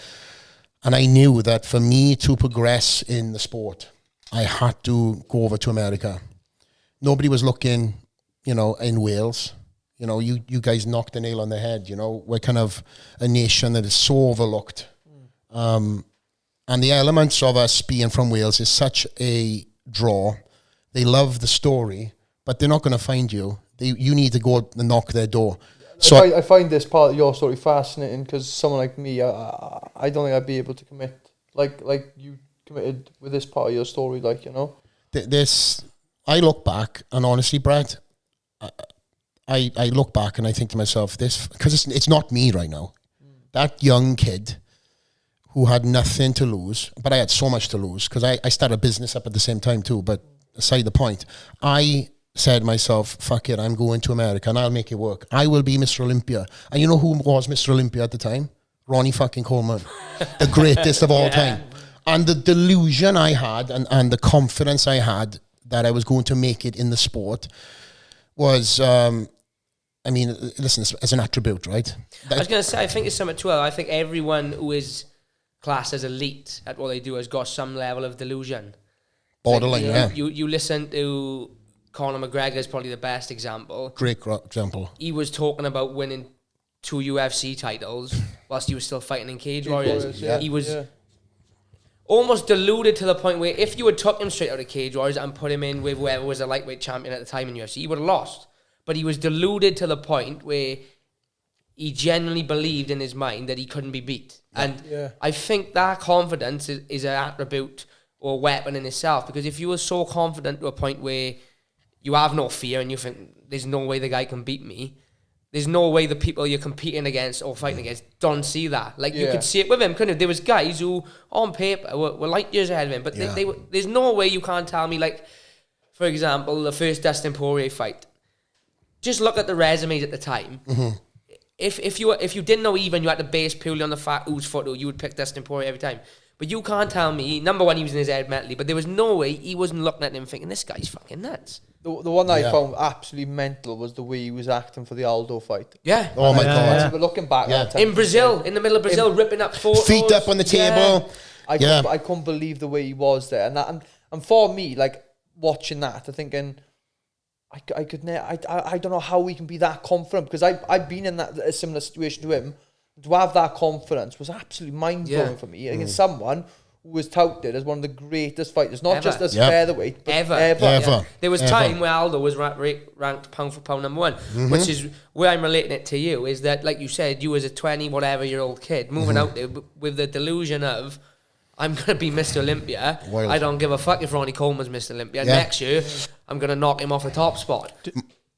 And I knew that for me to progress in the sport, I had to go over to America. Nobody was looking, you know, in Wales. You know, you guys knocked the nail on the head. You know, we're kind of a nation that is so overlooked. And the elements of us being from Wales is such a draw. They love the story, but they're not going to find you. You need to go and knock their door. So
I find this part of your story fascinating because someone like me, I don't think I'd be able to commit like you committed with this part of your story, like, you know.
I look back and honestly, Brad, I look back and I think to myself, because it's not me right now. That young kid who had nothing to lose, but I had so much to lose because I started a business up at the same time too. But aside the point, I said to myself, fuck it, I'm going to America and I'll make it work. I will be Mr. Olympia. And you know who was Mr. Olympia at the time? Ronnie fucking Coleman, the greatest of all time. And the delusion I had and the confidence I had that I was going to make it in the sport was, I mean, listen, as an attribute, right?
I was going to say, I think it's something too. I think everyone who is classed as elite at what they do has got some level of delusion.
Borderline,
like, you listen to Conor McGregor is probably the best example.
Great example.
He was talking about winning 2 UFC titles whilst he was still fighting in Cage Warriors.
Yeah.
He was almost deluded to the point where if you had took him straight out of Cage Warriors and put him in with whoever was a lightweight champion at the time in UFC, he would have lost. But he was deluded to the point where he genuinely believed in his mind that he couldn't be beat. And I think that confidence is an attribute or a weapon in itself, because if you were so confident to a point where you have no fear and you think there's no way the guy can beat me, there's no way the people you're competing against or fighting against don't see that. Like, you could see it with him, couldn't you? There was guys who, on paper, were light years ahead of him, but they were, there's no way you can't tell me, like, for example, the first Dustin Poirier fight. Just look at the resumes at the time. Mm-hmm. If you didn't know even, you had to base purely on the fact whose photo, you would pick Dustin Poirier every time. But you can't tell me, number one, he was in his head mentally, but there was no way he wasn't looking at him thinking, this guy's fucking nuts.
The one that I found absolutely mental was the way he was acting for the Aldo fight.
Yeah.
Oh my God.
But looking back at that time,
in Brazil, in the middle of Brazil, ripping up photos.
Feet up on the table.
I couldn't believe the way he was there. And for me, like, watching that, I'm thinking, I don't know how we can be that confident, because I've been in a similar situation to him. To have that confidence was absolutely mind-blowing for me against someone who was touted as one of the greatest fighters, not just as featherweight, but ever.
Yeah. There was time where Aldo was ranked pound for pound number one, which is where I'm relating it to you, is that, like you said, you as a 20-whatever-year-old kid moving out there with the delusion of, I'm going to be Mr Olympia.
Wild.
I don't give a fuck if Ronnie Coleman's Mr Olympia. Next year, I'm going to knock him off the top spot.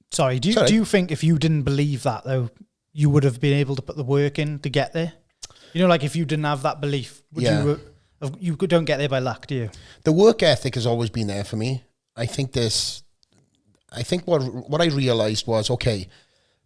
Do you think if you didn't believe that, though, you would have been able to put the work in to get there? You know, like if you didn't have that belief, you don't get there by luck, do you?
The work ethic has always been there for me. I think what I realized was, okay,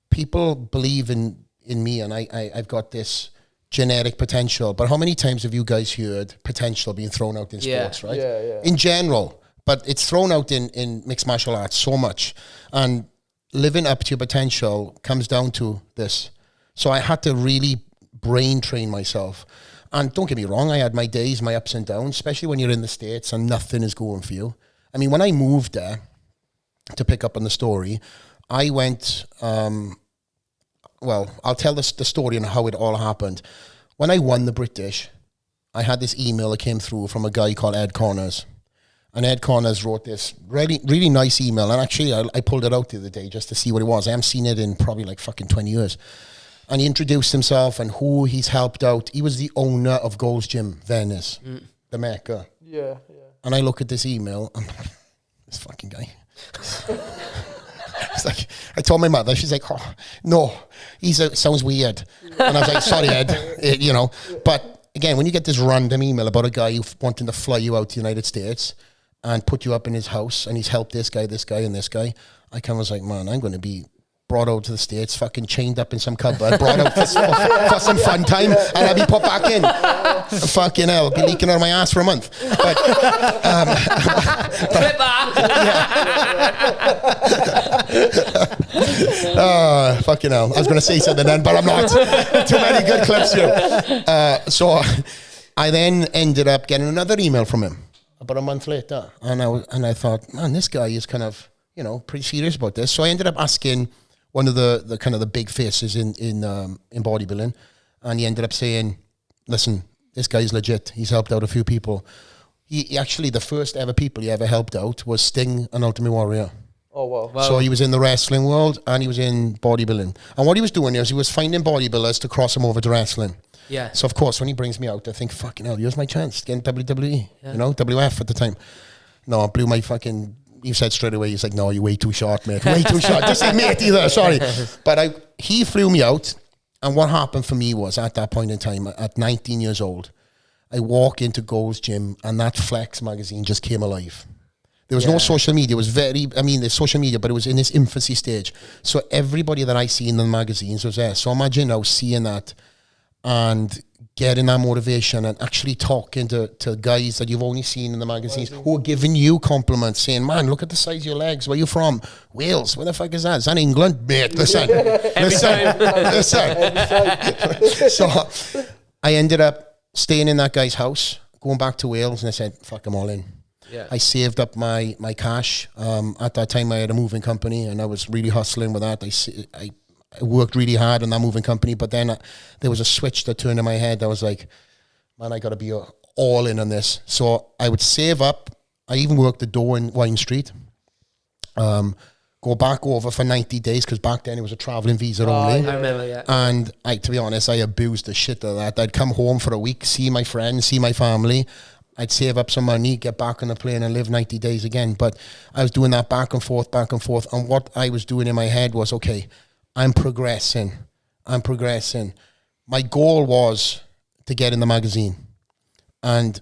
people believe in me, and I've got this genetic potential, but how many times have you guys heard potential being thrown out in sports, right? In general, but it's thrown out in mixed martial arts so much, and living up to your potential comes down to this. So I had to really brain train myself. And don't get me wrong, I had my days, my ups and downs, especially when you're in the States and nothing is going for you. I mean, when I moved there, to pick up on the story, I went, I'll tell the story and how it all happened. When I won the British, I had this email that came through from a guy called Ed Connors. And Ed Connors wrote this really, really nice email. And actually, I pulled it out the other day just to see what it was. I haven't seen it in probably like fucking 20 years. And he introduced himself and who he's helped out. He was the owner of Gold's Gym, Venice, the Mecca.
Yeah.
And I look at this email, and this fucking guy. It's like, I told my mother, she's like, oh, no, sounds weird. And I was like, sorry, Ed, you know. But again, when you get this random email about a guy wanting to fly you out to the United States and put you up in his house, and he's helped this guy, and this guy, I kind of was like, man, I'm going to be brought out to the States, fucking chained up in some cupboard, brought out for some fun time, and I'll be put back in. Fucking hell, be leaking out of my ass for a month. But,
Flip that!
Fucking hell. I was going to say something then, but I'm not. Too many good clips here. So I then ended up getting another email from him about a month later, and I thought, man, this guy is kind of, you know, pretty serious about this. So I ended up asking one of the kind of the big faces in bodybuilding, and he ended up saying, listen, this guy's legit. He's helped out a few people. He actually, the first ever people he ever helped out was Sting and Ultimate Warrior.
Oh, wow.
So he was in the wrestling world and he was in bodybuilding. And what he was doing is he was finding bodybuilders to cross him over to wrestling.
Yeah.
So of course, when he brings me out, I think, fucking hell, here's my chance to get in WWE, you know, WF at the time. No, I blew my fucking... He said straight away, he's like, no, you're way too short, mate. Way too short. Just say mate either, sorry. But he flew me out. And what happened for me was, at that point in time, at 19 years old, I walk into Gold's Gym and that Flex magazine just came alive. There was no social media. It was there's social media, but it was in its infancy stage. So everybody that I see in the magazines was there. So imagine now seeing that and getting that motivation and actually talking to guys that you've only seen in the magazines who are giving you compliments, saying, man, look at the size of your legs. Where you from? Wales. Where the fuck is that? Is that England? Mate, listen. Listen. So I ended up staying in that guy's house, going back to Wales, and I said, fuck, I'm all in.
Yeah.
I saved up my cash. At that time, I had a moving company, and I was really hustling with that. I worked really hard on that moving company, but then there was a switch that turned in my head. I was like, man, I got to be all in on this. So I would save up. I even worked the door in Wine Street. Go back over for 90 days, because back then it was a traveling visa only.
I remember, yeah.
And to be honest, I abused the shit out of that. I'd come home for a week, see my friends, see my family. I'd save up some money, get back on the plane and live 90 days again. But I was doing that back and forth. And what I was doing in my head was, okay, I'm progressing. My goal was to get in the magazine. And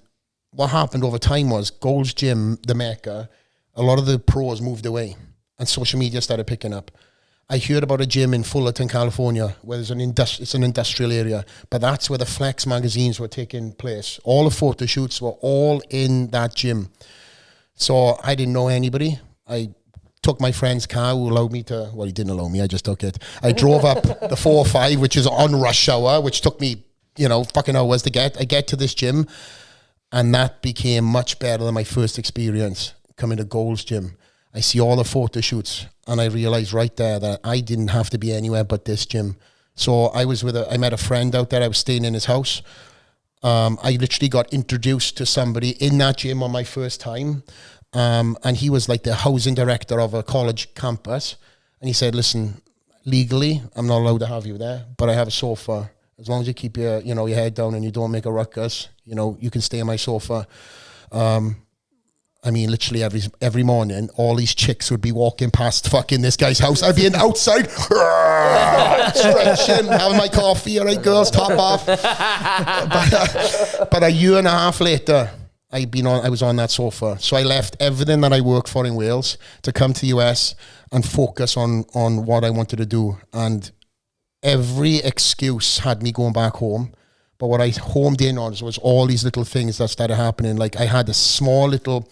what happened over time was Gold's Gym, the Mecca, a lot of the pros moved away and social media started picking up. I heard about a gym in Fullerton, California, where it's an industrial area, but that's where the Flex magazines were taking place. All the photo shoots were all in that gym. So I didn't know anybody. I took my friend's car, who allowed me to, well, he didn't allow me, I just took it. I drove up the 405, which is on rush hour, which took me, fucking hours to get. I get to this gym, and that became much better than my first experience coming to Gold's Gym. I see all the photo shoots, and I realized right there that I didn't have to be anywhere but this gym So I met a friend out there. I was staying in his house. I literally got introduced to somebody in that gym on my first time. And he was like the housing director of a college campus. And he said, listen, legally, I'm not allowed to have you there, but I have a sofa. As long as you keep your head down and you don't make a ruckus, you can stay on my sofa. I mean, literally every morning, all these chicks would be walking past fucking this guy's house. I'd be outside, stretching, having my coffee. All right, girls, top off. But a year and a half later, I was on that sofa. So I left everything that I worked for in Wales to come to the US and focus on what I wanted to do. And every excuse had me going back home. But what I homed in on was all these little things that started happening. Like I had a small little,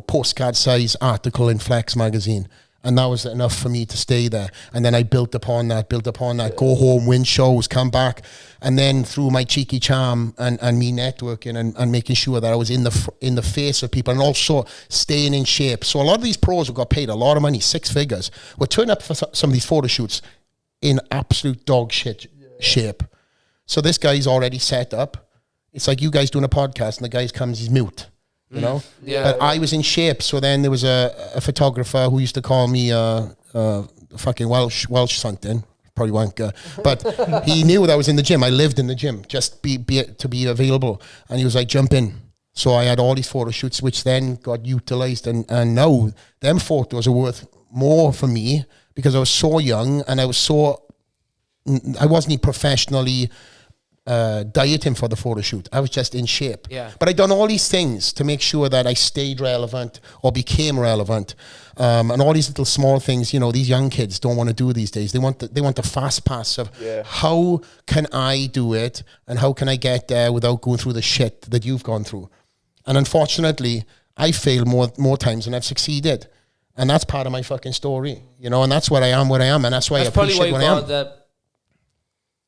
postcard size article in Flex magazine. And that was enough for me to stay there. And then I built upon that, go home, win shows, come back. And then through my cheeky charm and me networking and making sure that I was in the face of people and also staying in shape. So a lot of these pros who got paid a lot of money, 6 figures, were turning up for some of these photo shoots in absolute dog shit shape. So this guy's already set up. It's like you guys doing a podcast and the guy comes, he's mute, Yeah. But I was in shape. So then there was a photographer who used to call me fucking Welsh something, probably wanker. But he knew that I was in the gym. I lived in the gym, just to be available. And he was like, jump in. So I had all these photo shoots, which then got utilized. And now them photos are worth more for me because I was so young and I wasn't professionally dieting for the photo shoot. I was just in shape.
Yeah.
But I done all these things to make sure that I stayed relevant or became relevant. And all these little small things, these young kids don't want to do these days. They want the fast pass of how can I do it and how can I get there without going through the shit that you've gone through. And unfortunately, I failed more times than I've succeeded. And that's part of my fucking story, and that's what I am, and that's why I appreciate what I am.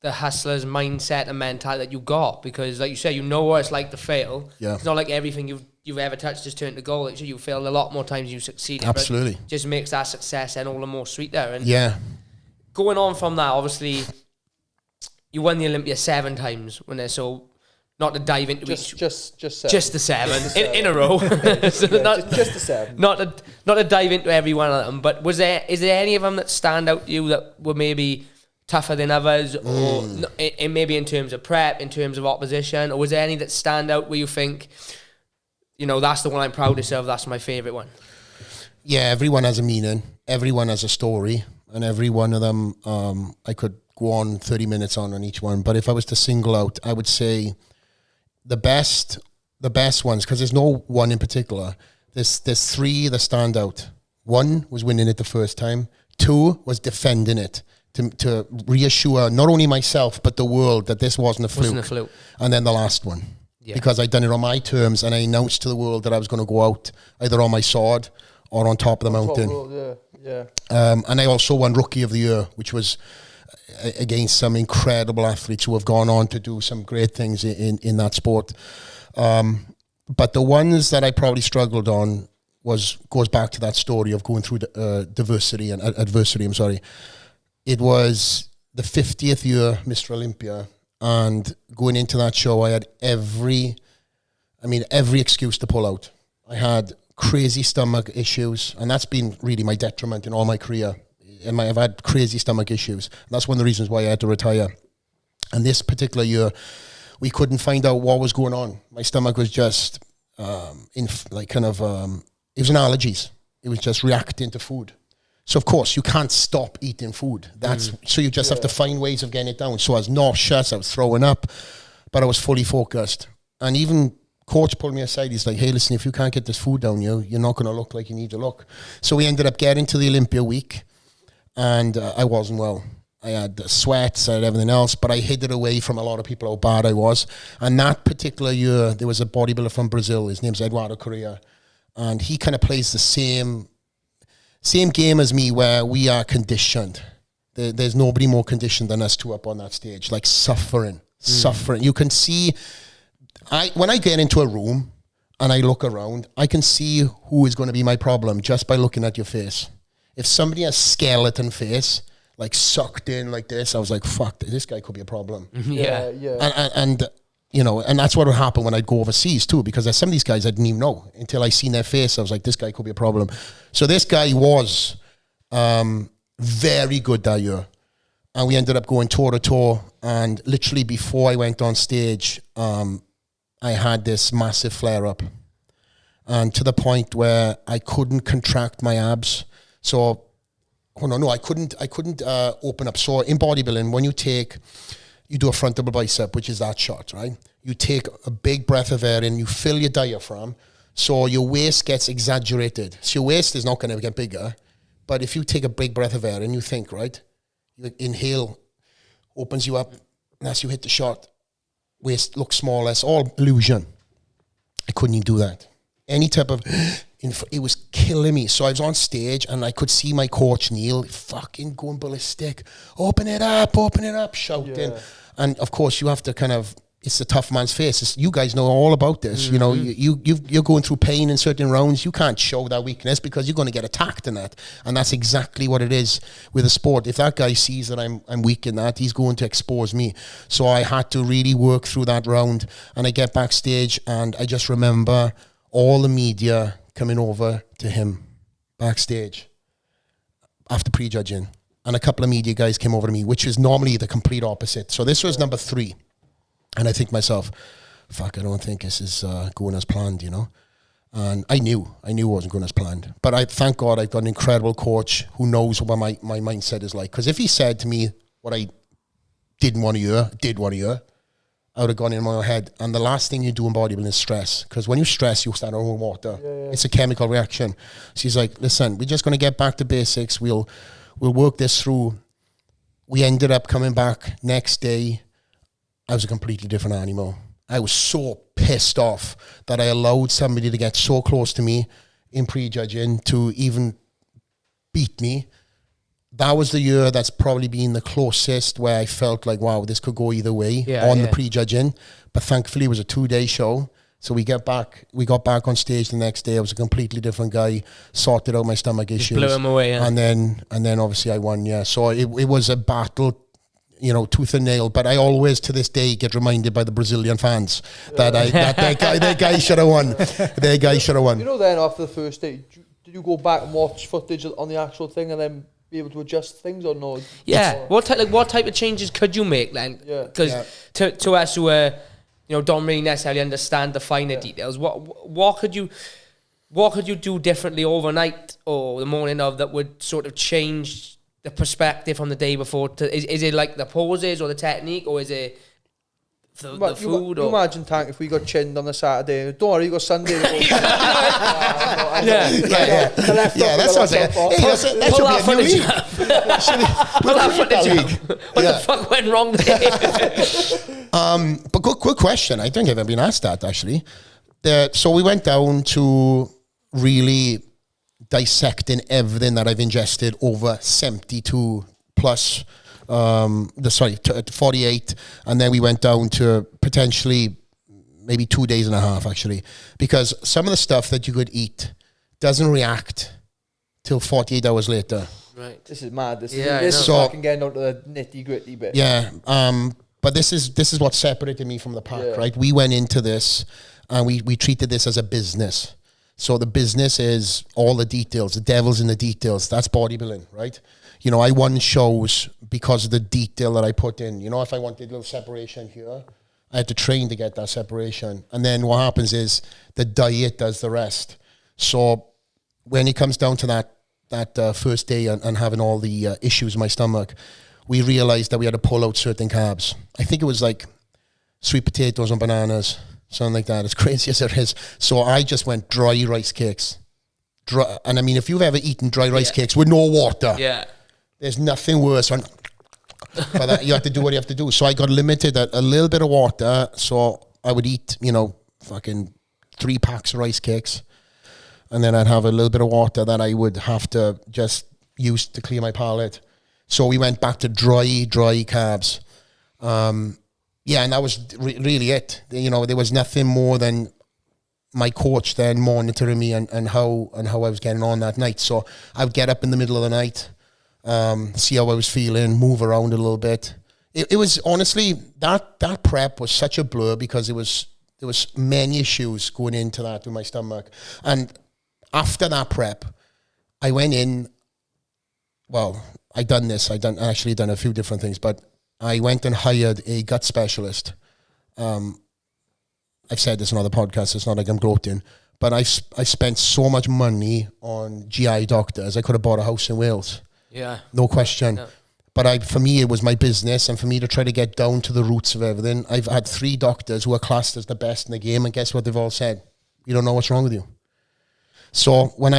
The hustler's mindset and mentality that you got, because like you say, what it's like to fail.
Yeah.
It's not like everything you've ever touched has turned to gold. Like, you failed a lot more times you succeeded.
Absolutely.
But it just makes that success and all the more sweeter. And going on from that, obviously, you won the Olympia 7 times so not to dive into
just seven.
Just the 7 in a row. So
just the 7.
Not to dive into every one of them, but is there any of them that stand out to you that were maybe tougher than others, or maybe in terms of prep, in terms of opposition, or was there any that stand out where you think, that's the one I'm proudest of, that's my favourite one?
Yeah, everyone has a meaning, everyone has a story, and every one of them, I could go on 30 minutes on each one, but if I was to single out, I would say the best ones, because there's no one in particular, there's 3 that stand out. 1 was winning it the first time, 2 was defending it, to reassure not only myself but the world that this wasn't a fluke. And then the last one, because I'd done it on my terms and I announced to the world that I was going to go out either on my sword or on top of the mountain. And I also won Rookie of the Year, which was against some incredible athletes who have gone on to do some great things in that sport. But the ones that I probably struggled on goes back to that story of going through the adversity. It was the 50th year Mr Olympia, and going into that show, I had every excuse to pull out. I had crazy stomach issues, and that's been really my detriment in all my career. I've had crazy stomach issues. And that's one of the reasons why I had to retire. And this particular year, we couldn't find out what was going on. My stomach was just it was an allergies. It was just reacting to food. So of course you can't stop eating food. So you just have to find ways of getting it down. So I was nauseous, I was throwing up, but I was fully focused. And even coach pulled me aside. He's like, hey, listen, if you can't get this food down, you're not going to look like you need to look. So we ended up getting to the Olympia week, and I wasn't well. I had the sweats, I had everything else, but I hid it away from a lot of people how bad I was. And that particular year, there was a bodybuilder from Brazil. His name's Eduardo Correa, and he kind of plays the same game as me, where we are conditioned. There's nobody more conditioned than us two up on that stage, like suffering. You can see, when I get into a room and I look around, I can see who is going to be my problem just by looking at your face. If somebody has skeleton face, like sucked in like this. I was like, fuck, this guy could be a problem.
Yeah.
And you know, and that's what would happen when I'd go overseas too, because there's some of these guys I didn't even know until I seen their face. I was like, this guy could be a problem. So this guy was very good that year. And we ended up going toe to toe. And literally before I went on stage, I had this massive flare up. And to the point where I couldn't contract my abs. So, I couldn't open up. So in bodybuilding, when you do a frontal bicep, which is that shot, right? You take a big breath of air in, you fill your diaphragm, so your waist gets exaggerated. So your waist is not going to get bigger, but if you take a big breath of air and you think, right, you inhale, opens you up, and as you hit the shot, waist looks smaller. It's all illusion. I couldn't even do that. Any type of, it was killing me. So I was on stage and I could see my coach Neil fucking going ballistic. Open it up, shouting. Yeah. And of course you have to kind of, it's a tough man's face. You guys know all about this. Mm-hmm. You know, you're going through pain in certain rounds. You can't show that weakness because you're going to get attacked in that. And that's exactly what it is with the sport. If that guy sees that I'm weak in that, he's going to expose me. So I had to really work through that round. And I get backstage and I just remember all the media coming over to him backstage after prejudging. And a couple of media guys came over to me, which is normally the complete opposite. So this was number 3. And I think to myself, fuck, I don't think this is going as planned, you know. And I knew it wasn't going as planned. But I thank God I've got an incredible coach who knows what my mindset is like. Because if he said to me what I didn't want to hear, I would have gone in my head. And the last thing you do in bodybuilding is stress. Because when you stress, you start on water. Yeah. It's a chemical reaction. So he's like, listen, we're just going to get back to basics. We'll work this through. We ended up coming back next day. I was a completely different animal. I was so pissed off that I allowed somebody to get so close to me in prejudging to even beat me. That was the year that's probably been the closest where I felt like, wow, this could go either way the prejudging. But thankfully, it was a 2-day show. So we got back on stage the next day. I was a completely different guy, sorted out my stomach issues.
Blew him away, yeah.
And then obviously I won, yeah. So it was a battle, you know, tooth and nail. But I always, to this day, get reminded by the Brazilian fans that that guy should have won. Their guy should have won.
You know, then after the first day, did you go back and watch footage on the actual thing and then be able to adjust things or no?
Yeah. What type of changes could you make then? Because to us who don't really necessarily understand the finer details, what could you do differently overnight or the morning of that would sort of change the perspective from the day before? Is it like the poses or the technique, or is it the food?
You imagine, Tank, if we got chinned on a Saturday. Don't worry, you got Sunday.
Yeah. That's what I'm saying.
Pull that footage up. Pull that footage up. What the fuck went wrong there?
But good question. I think I've ever been asked that, actually. So we went down to really dissecting everything that I've ingested over 72 plus 48, and then we went down to potentially maybe 2 days and a half, actually, because some of the stuff that you could eat doesn't react till 48 hours later.
Right. This is mad. This is fucking getting down to the nitty gritty bit.
Yeah. But this is what separated me from the pack, right? We went into this and we treated this as a business. So the business is all the details. The devil's in the details. That's bodybuilding, right? You know, I won shows because of the detail that I put in. You know, if I wanted a little separation here, I had to train to get that separation. And then what happens is the diet does the rest. So when it comes down to that first day and having all the issues in my stomach, we realized that we had to pull out certain carbs. I think it was like sweet potatoes and bananas, something like that, as crazy as it is. So I just went dry rice cakes. And I mean, if you've ever eaten dry rice cakes with no water, there's nothing worse. But that, you have to do what you have to do. So I got limited at a little bit of water. So I would eat, fucking 3 packs of rice cakes. And then I'd have a little bit of water that I would have to just use to clear my palate. So we went back to dry carbs. And that was really it. There was nothing more than my coach then monitoring me and how I was getting on that night. So I would get up in the middle of the night see how I was feeling, move around a little bit. It was honestly, that prep was such a blur because there was many issues going into that with my stomach. And after that prep, I went in, well, I actually done a few different things, but I went and hired a gut specialist. I've said this on other podcasts, it's not like I'm gloating, but I spent so much money on GI doctors, I could have bought a house in Wales. Yeah. No question. Yeah. But for me, it was my business, and for me to try to get down to the roots of everything, I've had 3 doctors who are classed as the best in the game, and guess what they've all said? You don't know what's wrong with you. So when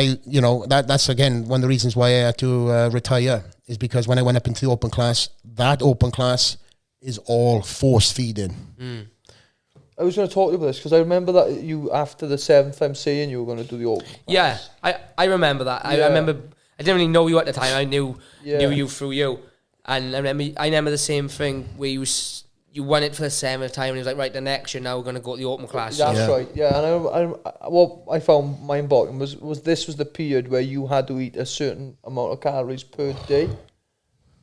that's again, one of the reasons why I had to retire, is because when I went up into the open class, that open class is all force feeding. Mm.
I was going to talk to you about this because I remember that you, after the 7th time saying you were going to do the open class.
Yeah, I remember that. I remember, I didn't really know you at the time. I knew you through you. And I remember the same thing where you won it for the 7th time and he was like, right, the next year now we're going to go to the open class.
That's right, yeah. And what I found mind-boggling was this was the period where you had to eat a certain amount of calories per day.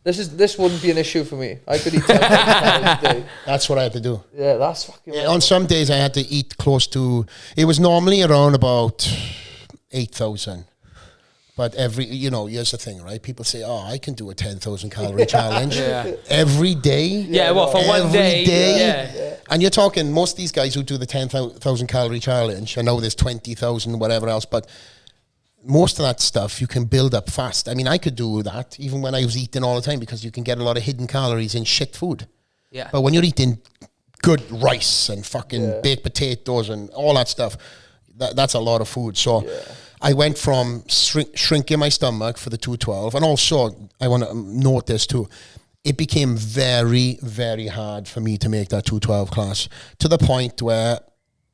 This wouldn't be an issue for me. I could eat 10,000 calories a day.
That's what I had to do.
Yeah, that's fucking...
on some days I had to eat close to... It was normally around about 8,000. But here's the thing, right? People say, oh, I can do a 10,000 calorie challenge. Yeah. Every day.
Yeah, well, for one day. Yeah.
And you're talking, most of these guys who do the 10,000 calorie challenge, I know there's 20,000, whatever else, but most of that stuff you can build up fast. I mean, I could do that even when I was eating all the time because you can get a lot of hidden calories in shit food. Yeah. But when you're eating good rice and fucking baked potatoes and all that stuff, that's a lot of food. So... Yeah. I went from shrinking my stomach for the 212, and also, I want to note this too, it became very, very hard for me to make that 212 class, to the point where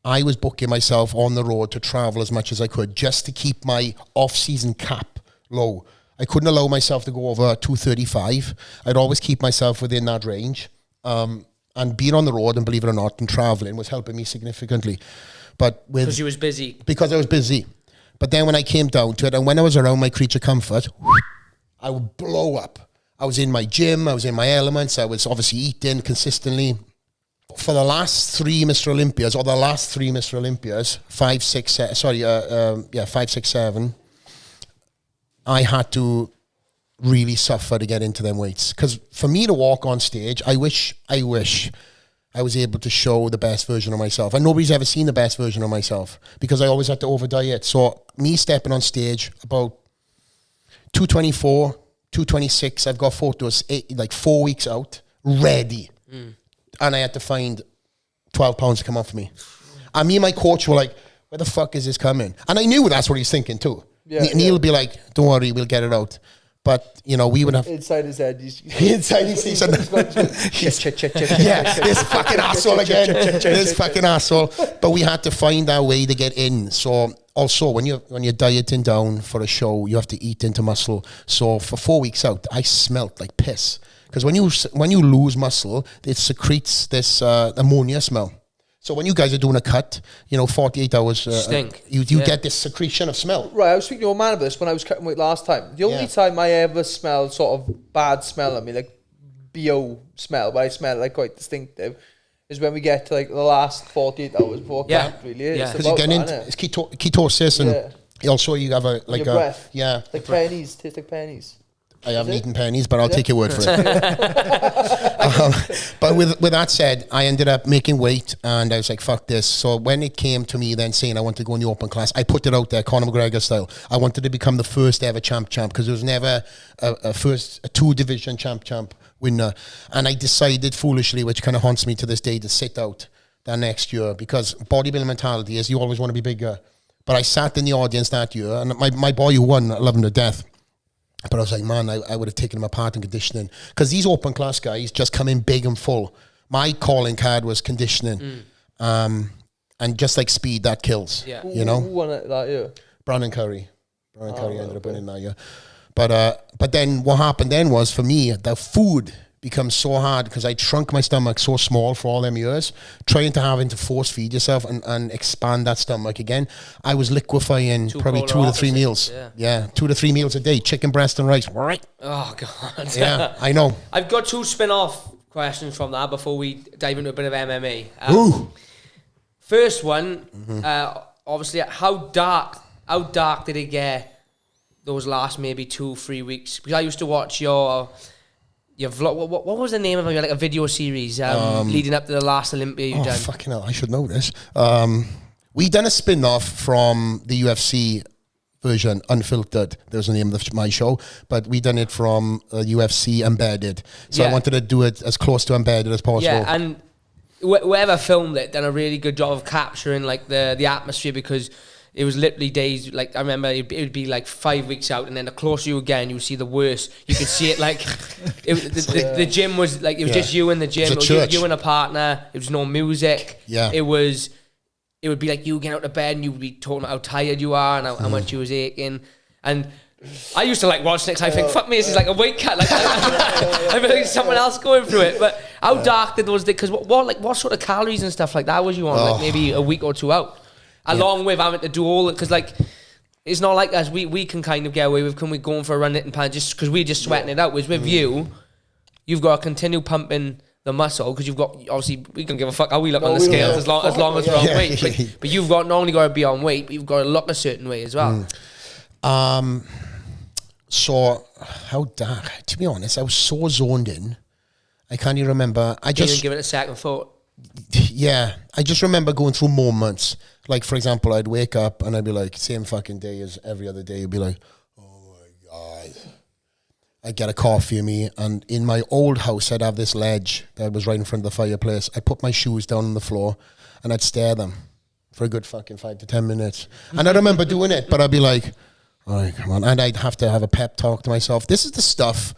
I was booking myself on the road to travel as much as I could just to keep my off-season cap low. I couldn't allow myself to go over 235. I'd always keep myself within that range. And being on the road, and believe it or not, and traveling was helping me significantly. But
because you was busy.
Because I was busy. But then when I came down to it, and when I was around my creature comfort, I would blow up. I was in my gym, I was in my elements, I was obviously eating consistently. For the last 3 Mr. Olympias, 5, 6, 7, I had to really suffer to get into them weights. Because for me to walk on stage, I wish I was able to show the best version of myself. And nobody's ever seen the best version of myself because I always had to over diet. So me stepping on stage about 224, 226, I've got photos 4 weeks out, ready. And I had to find 12 pounds to come off me. And me and my coach were like, where the fuck is this coming? And I knew that's what he's thinking too. Neil would be like, don't worry, we'll get it out. But, we would have...
Inside his head.
Inside his head. Yeah, this fucking asshole again. This fucking asshole. But we had to find our way to get in. So, also, when you're dieting down for a show, you have to eat into muscle. So, for 4 weeks out, I smelt like piss. Because when you lose muscle, it secretes this ammonia smell. So when you guys are doing a cut, 48 hours,
stink.
You get this secretion of smell.
Right, I was speaking to a man about this when I was cutting weight last time. The only time I ever smelled sort of bad smell, like BO smell, but I smell like quite distinctive, is when we get to like the last 48 hours before camp, really.
Because you're getting into it's ketosis, and also you have your
breath. Yeah. Like pennies, tastes like pennies.
I haven't eaten pennies, but I'll take your word for it. But with that said, I ended up making weight, and I was like, fuck this. So when it came to me then saying I want to go in the open class, I put it out there, Conor McGregor style. I wanted to become the first ever champ, because there was never a 2-division champ winner. And I decided foolishly, which kind of haunts me to this day, to sit out that next year, because bodybuilding mentality is you always want to be bigger. But I sat in the audience that year, and my boy who won, I love him to death. But I was like, man, I would have taken him apart in conditioning. Because these open class guys just come in big and full. My calling card was conditioning. And just like speed, that kills. Yeah.
Who won it that year?
Brandon Curry. Curry ended up winning that year. But then what happened then was, for me, the food become so hard because I shrunk my stomach so small for all them years, trying to force feed yourself and expand that stomach again. I was liquefying probably 2 to 3 meals. Yeah, 2 to 3 meals a day, chicken breast and rice.
Oh, God.
Yeah, I know.
I've got 2 spin-off questions from that before we dive into a bit of MMA.
Ooh.
First one, obviously, how dark did it get those last maybe 2-3 weeks? Because I used to watch your vlog. What was the name of it? Like a video series leading up to the last Olympia you done.
Fucking hell, I should know this. We done a spin-off from the UFC version, Unfiltered. There's the name of my show, but we done it from UFC Embedded. So I wanted to do it as close to Embedded as possible.
Yeah, and whoever filmed it done a really good job of capturing like the atmosphere, because it was literally days. Like I remember, it would be like 5 weeks out, and then the closer you again, you see the worse. You could see it like the gym was like it was just you in the gym. It was you and a partner. It was no music.
Yeah,
it would be like you getting out of bed, and you would be talking about how tired you are and how much you was aching. And I used to like watch it. I think, fuck me, this is like a weight cut. Like I feel like someone else going through it. But how dark did those? Because what sort of calories and stuff like that was you on? Like maybe a week or 2 out. Along with having to do all it, because like it's not like us. We can kind of get away with, can we going for a run knitting pan just because we're just sweating it out. Whereas with you've got to continue pumping the muscle, because you've got, obviously we can give a fuck how we look on the scales as long as we're on weight. But you've got not only got to be on weight, but you've got to look a certain way as well.
So how dark? To be honest, I was so zoned in. I can't even remember. I just
give it a second thought.
Yeah, I just remember going through moments. Like, for example, I'd wake up and I'd be like, same fucking day as every other day. You'd be like, oh my God. I'd get a coffee in me. And in my old house, I'd have this ledge that was right in front of the fireplace. I'd put my shoes down on the floor and I'd stare at them for a good fucking 5 to 10 minutes. And I remember doing it, but I'd be like, all right, come on. And I'd have to have a pep talk to myself. This is the stuff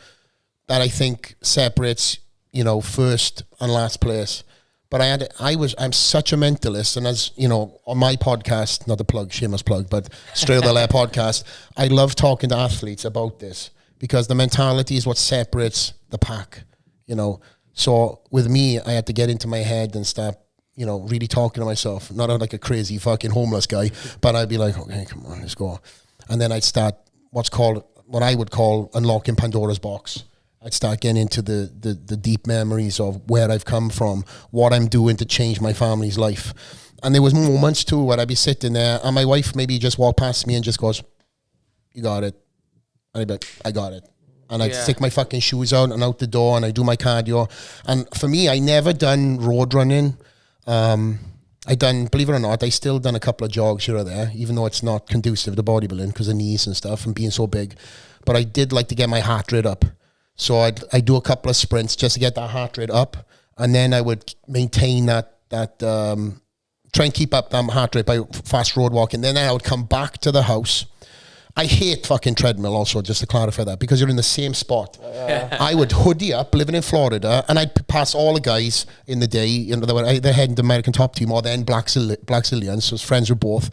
that I think separates, first and last place. But I'm such a mentalist, and as you know, on my podcast, not a plug, shameless plug, but Straight the Lair podcast, I love talking to athletes about this, because the mentality is what separates the pack, So with me, I had to get into my head and start, really talking to myself, not like a crazy fucking homeless guy, but I'd be like, okay, come on, let's go. And then I'd start what I would call unlocking Pandora's box. I'd start getting into the deep memories of where I've come from, what I'm doing to change my family's life. And there was moments too where I'd be sitting there and my wife maybe just walked past me and just goes, you got it. And I'd be like, I got it. And I'd stick my fucking shoes out and out the door and I'd do my cardio. And for me, I never done road running. I done, believe it or not, I still done a couple of jogs here or there, even though it's not conducive to bodybuilding because of knees and stuff and being so big. But I did like to get my heart rate up. So I'd do a couple of sprints just to get that heart rate up, and then I would maintain that try and keep up that heart rate by fast road walking. Then I would come back to the house. I hate fucking treadmill also, just to clarify that, because you're in the same spot. I would hoodie up, living in Florida, and I'd pass all the guys in the day. They're heading to American Top Team or then Black Zillions, so I was friends with both.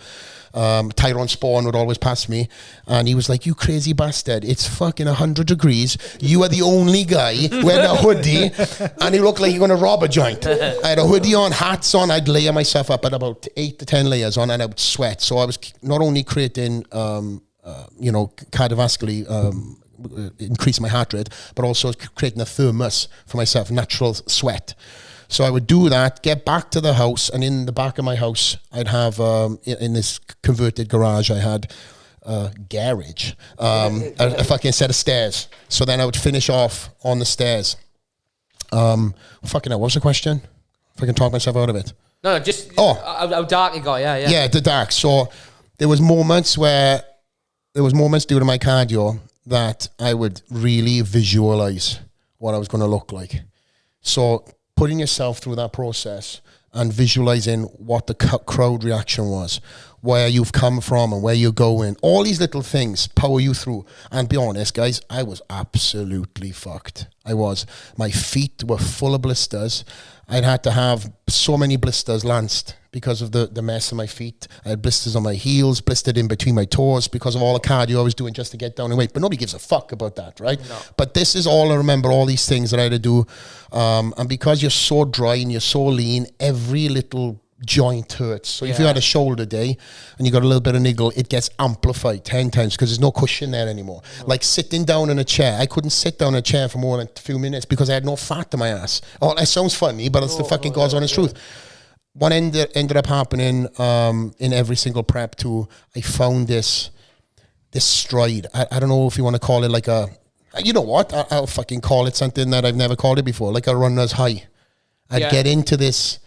Tyrone Spawn would always pass me, and he was like, you crazy bastard, it's fucking 100 degrees, you are the only guy wearing a hoodie and he looked like you're going to rob a joint. I had a hoodie on, hats on, I'd layer myself up at about 8 to 10 layers on, and I would sweat. So I was not only creating cardiovascularly increasing my heart rate, but also creating a thermos for myself, natural sweat. So I would do that, get back to the house, and in the back of my house, I'd have, in this converted garage, I had a garage, a fucking set of stairs. So then I would finish off on the stairs. Fucking hell, what was the question? If I can talk myself out of it.
No, just how dark it got, yeah.
Yeah, the dark. So there was moments during my cardio that I would really visualize what I was going to look like. So putting yourself through that process and visualizing what the crowd reaction was, where you've come from and where you're going, all these little things power you through. And be honest, guys, I was absolutely fucked. I was. My feet were full of blisters. I'd had to have so many blisters lanced because of the mess on my feet. I had blisters on my heels, blistered in between my toes because of all the cardio I was doing just to get down in weight. But nobody gives a fuck about that, right? No. But this is all I remember, all these things that I had to do. And because you're so dry and you're so lean, every little joint hurts. So if you had a shoulder day and you got a little bit of niggle, it gets amplified 10 times because there's no cushion there anymore. Like sitting down in a chair, I couldn't sit down in a chair for more than a few minutes because I had no fat in my ass. Oh, that sounds funny, but it's the fucking God's honest truth. What ended up happening in every single prep too, I found this stride. I don't know if you want to call it like a, you know what, I'll fucking call it something that I've never called it before, like a runner's high. I'd get into this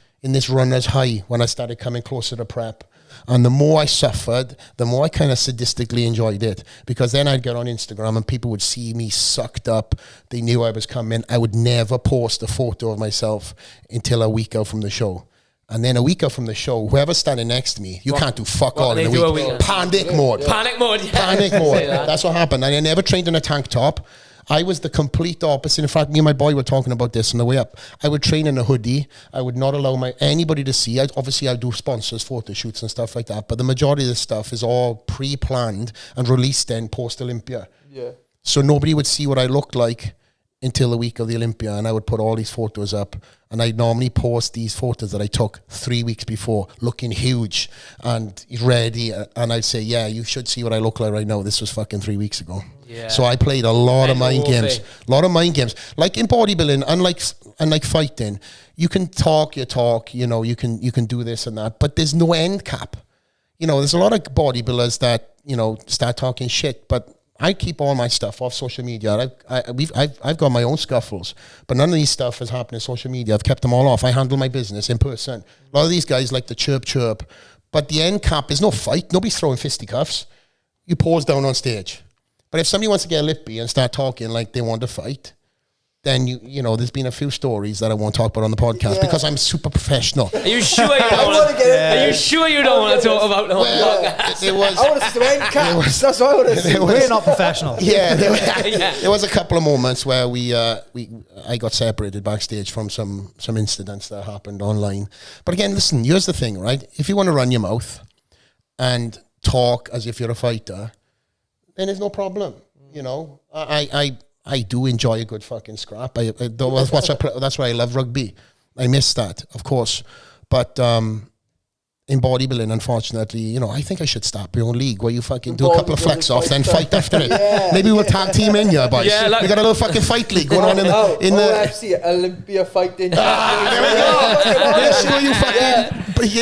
runner's high when I started coming closer to prep. And the more I suffered, the more I kind of sadistically enjoyed it. Because then I'd get on Instagram and people would see me sucked up. They knew I was coming. I would never post a photo of myself until a week out from the show. And then a week out from the show, whoever's standing next to me, you can't do fuck all in a week. Panic mode.
Panic mode, yeah.
Panic mode. That's what happened. And I never trained in a tank top. I was the complete opposite. In fact, me and my boy were talking about this on the way up. I would train in a hoodie. I would not allow anybody to see. Obviously, I'll do sponsors, photo shoots and stuff like that. But the majority of this stuff is all pre-planned and released then post-Olympia. Yeah. So nobody would see what I looked like until the week of the Olympia. And I would put all these photos up. And I'd normally post these photos that I took 3 weeks before, looking huge and ready. And I'd say, yeah, you should see what I look like right now. This was fucking 3 weeks ago. Yeah. So I played a lot of mind games. A lot of mind games. Like in bodybuilding, unlike fighting, you can talk your talk, you know, you can do this and that, but there's no end cap. You know, there's a lot of bodybuilders that, you know, start talking shit, but I keep all my stuff off social media. I've got my own scuffles, but none of these stuff has happened in social media. I've kept them all off. I handle my business in person. A lot of these guys like to chirp, but the end cap is no fight. Nobody's throwing fisticuffs. You pause down on stage. But if somebody wants to get lippy and start talking like they want to fight, then you know, there's been a few stories that I won't talk about on the podcast because I'm super professional. Are you sure you don't want to? Are you sure you don't want to talk about the podcast? I want to end caps. That's what I want to say.
We're not professional.
Yeah, there was a couple of moments where I got separated backstage from some incidents that happened online. But again, listen, here's the thing, right? If you want to run your mouth and talk as if you're a fighter, then there's no problem. You know, I do enjoy a good fucking scrap. That's why I love rugby. I miss that, of course. But in bodybuilding, unfortunately, you know, I think I should start my own league where you fucking do a couple of flex offs, then fight after it. Yeah, maybe we'll tag team in here, boys. Yeah, we got a little fucking fight league going on in the
OFC, Olympia fighting.
There we go.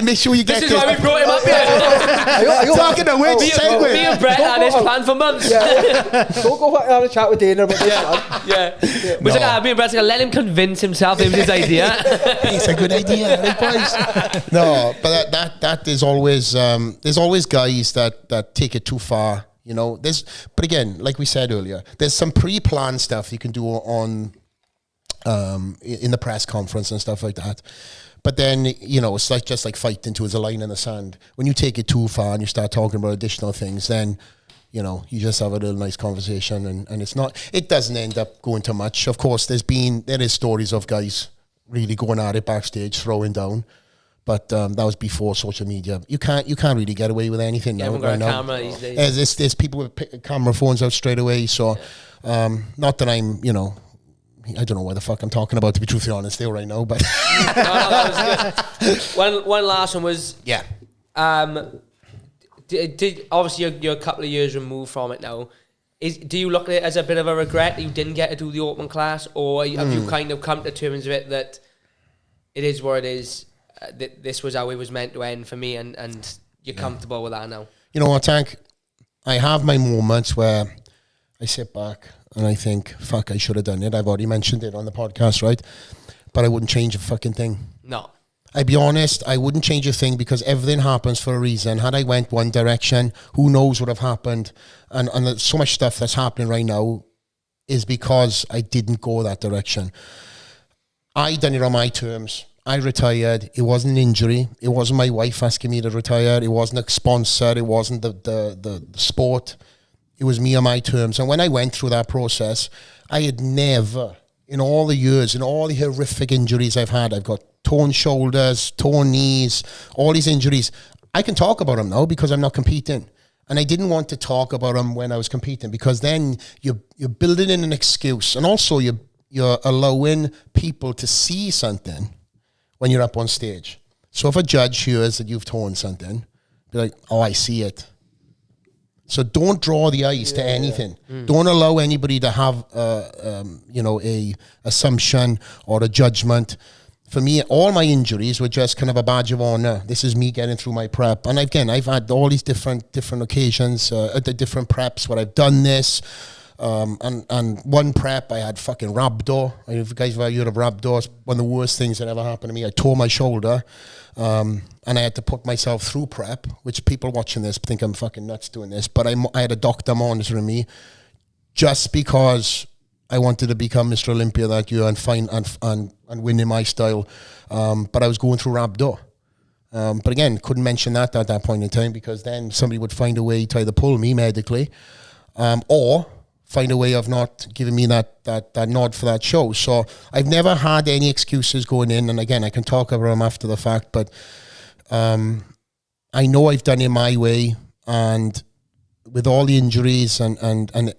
Make sure you get this.
This is why we brought him up here.
Talking to which segue.
Me and Brett had this plan for months.
Don't go back and have a chat with Dana about this.
Yeah. Me and Brett's going to let him convince himself it was his idea.
It's a good idea, right, boys? No, but that is always there's always guys that take it too far, you know. But again, like we said earlier, there's some pre-planned stuff you can do on in the press conference and stuff like that. But then, you know, it's just like fighting towards a line in the sand. When you take it too far and you start talking about additional things, then, you know, you just have a little nice conversation and it doesn't end up going too much. Of course, there is stories of guys really going at it backstage, throwing down. But that was before social media. You can't really get away with anything now.
Right now. Camera these days.
There's people with camera phones out straight away. So, not that I'm, you know, I don't know what the fuck I'm talking about, to be truthfully honest, still right now. But
that was good. One last one was obviously you're a couple of years removed from it now. Do you look at it as a bit of a regret that you didn't get to do the open class, or have you kind of come to terms with it that it is what it is? That this was how it was meant to end for me, and you're comfortable with that now?
You know what, Tank? I have my moments where I sit back and I think, fuck, I should have done it. I've already mentioned it on the podcast, right? But I wouldn't change a fucking thing.
No.
I'd be honest, I wouldn't change a thing because everything happens for a reason. Had I went one direction, who knows what have happened? And there's so much stuff that's happening right now is because I didn't go that direction. I done it on my terms. I retired. It wasn't an injury. It wasn't my wife asking me to retire. It wasn't a sponsor. It wasn't the sport. It was me on my terms. And when I went through that process, I had never, in all the years, in all the horrific injuries I've had, I've got torn shoulders, torn knees, all these injuries. I can talk about them now because I'm not competing. And I didn't want to talk about them when I was competing because then you're building in an excuse. And also you're allowing people to see something when you're up on stage. So if a judge hears that you've torn something, be like, oh, I see it. So don't draw the eyes to anything. Don't allow anybody to have, a assumption or a judgment. For me, all my injuries were just kind of a badge of honor. This is me getting through my prep. And again, I've had all these different occasions at the different preps where I've done this. And one prep, I had fucking rhabdo. If you guys have heard of rhabdo, it's one of the worst things that ever happened to me. I tore my shoulder. And I had to put myself through prep, which people watching this think I'm fucking nuts doing this. But I had a doctor monitoring me just because I wanted to become Mr Olympia that year and win in my style. But I was going through rhabdo. But again, couldn't mention that at that point in time because then somebody would find a way to either pull me medically or find a way of not giving me that nod for that show. So I've never had any excuses going in. And again, I can talk about them after the fact, but I know I've done it my way. And with all the injuries and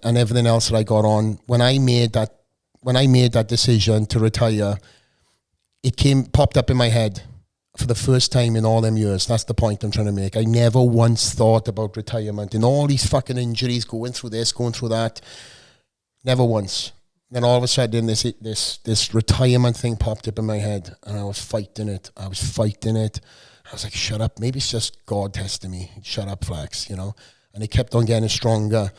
everything else that I got on, when I made that decision to retire, it popped up in my head for the first time in all them years. That's the point I'm trying to make. I never once thought about retirement and all these fucking injuries, going through this, going through that. Never once. Then all of a sudden this retirement thing popped up in my head and I was fighting it. I was like, shut up. Maybe it's just God testing me. Shut up, Flex, And it kept on getting stronger.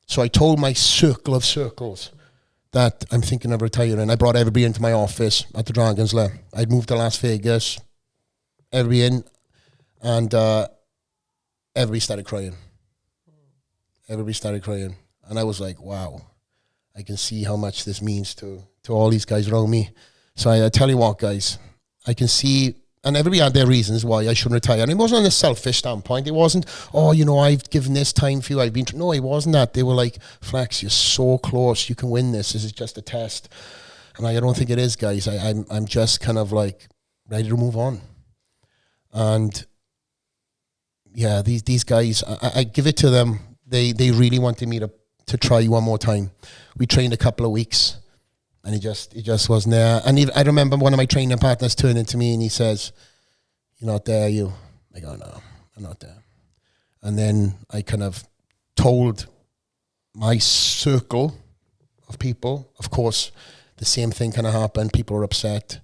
So I told my circle of circles that I'm thinking of retiring. I brought everybody into my office at the Dragon's Lair. I'd moved to Las Vegas. Everybody in, and everybody started crying. And I was like, wow, I can see how much this means to all these guys around me. So I tell you what, guys, I can see, and everybody had their reasons why I shouldn't retire. And it wasn't on a selfish standpoint. It wasn't, I've given this time for you. No, it wasn't that. They were like, Flex, you're so close. You can win this. This is just a test. And I don't think it is, guys. I'm just kind of like ready to move on. And yeah, these guys, I give it to them. They really wanted me to try one more time. We trained a couple of weeks and it just wasn't there. And I remember one of my training partners turning to me and he says, "You're not there, you?" I go, "No, I'm not there." And then I kind of told my circle of people, of course, the same thing kind of happened. People were upset.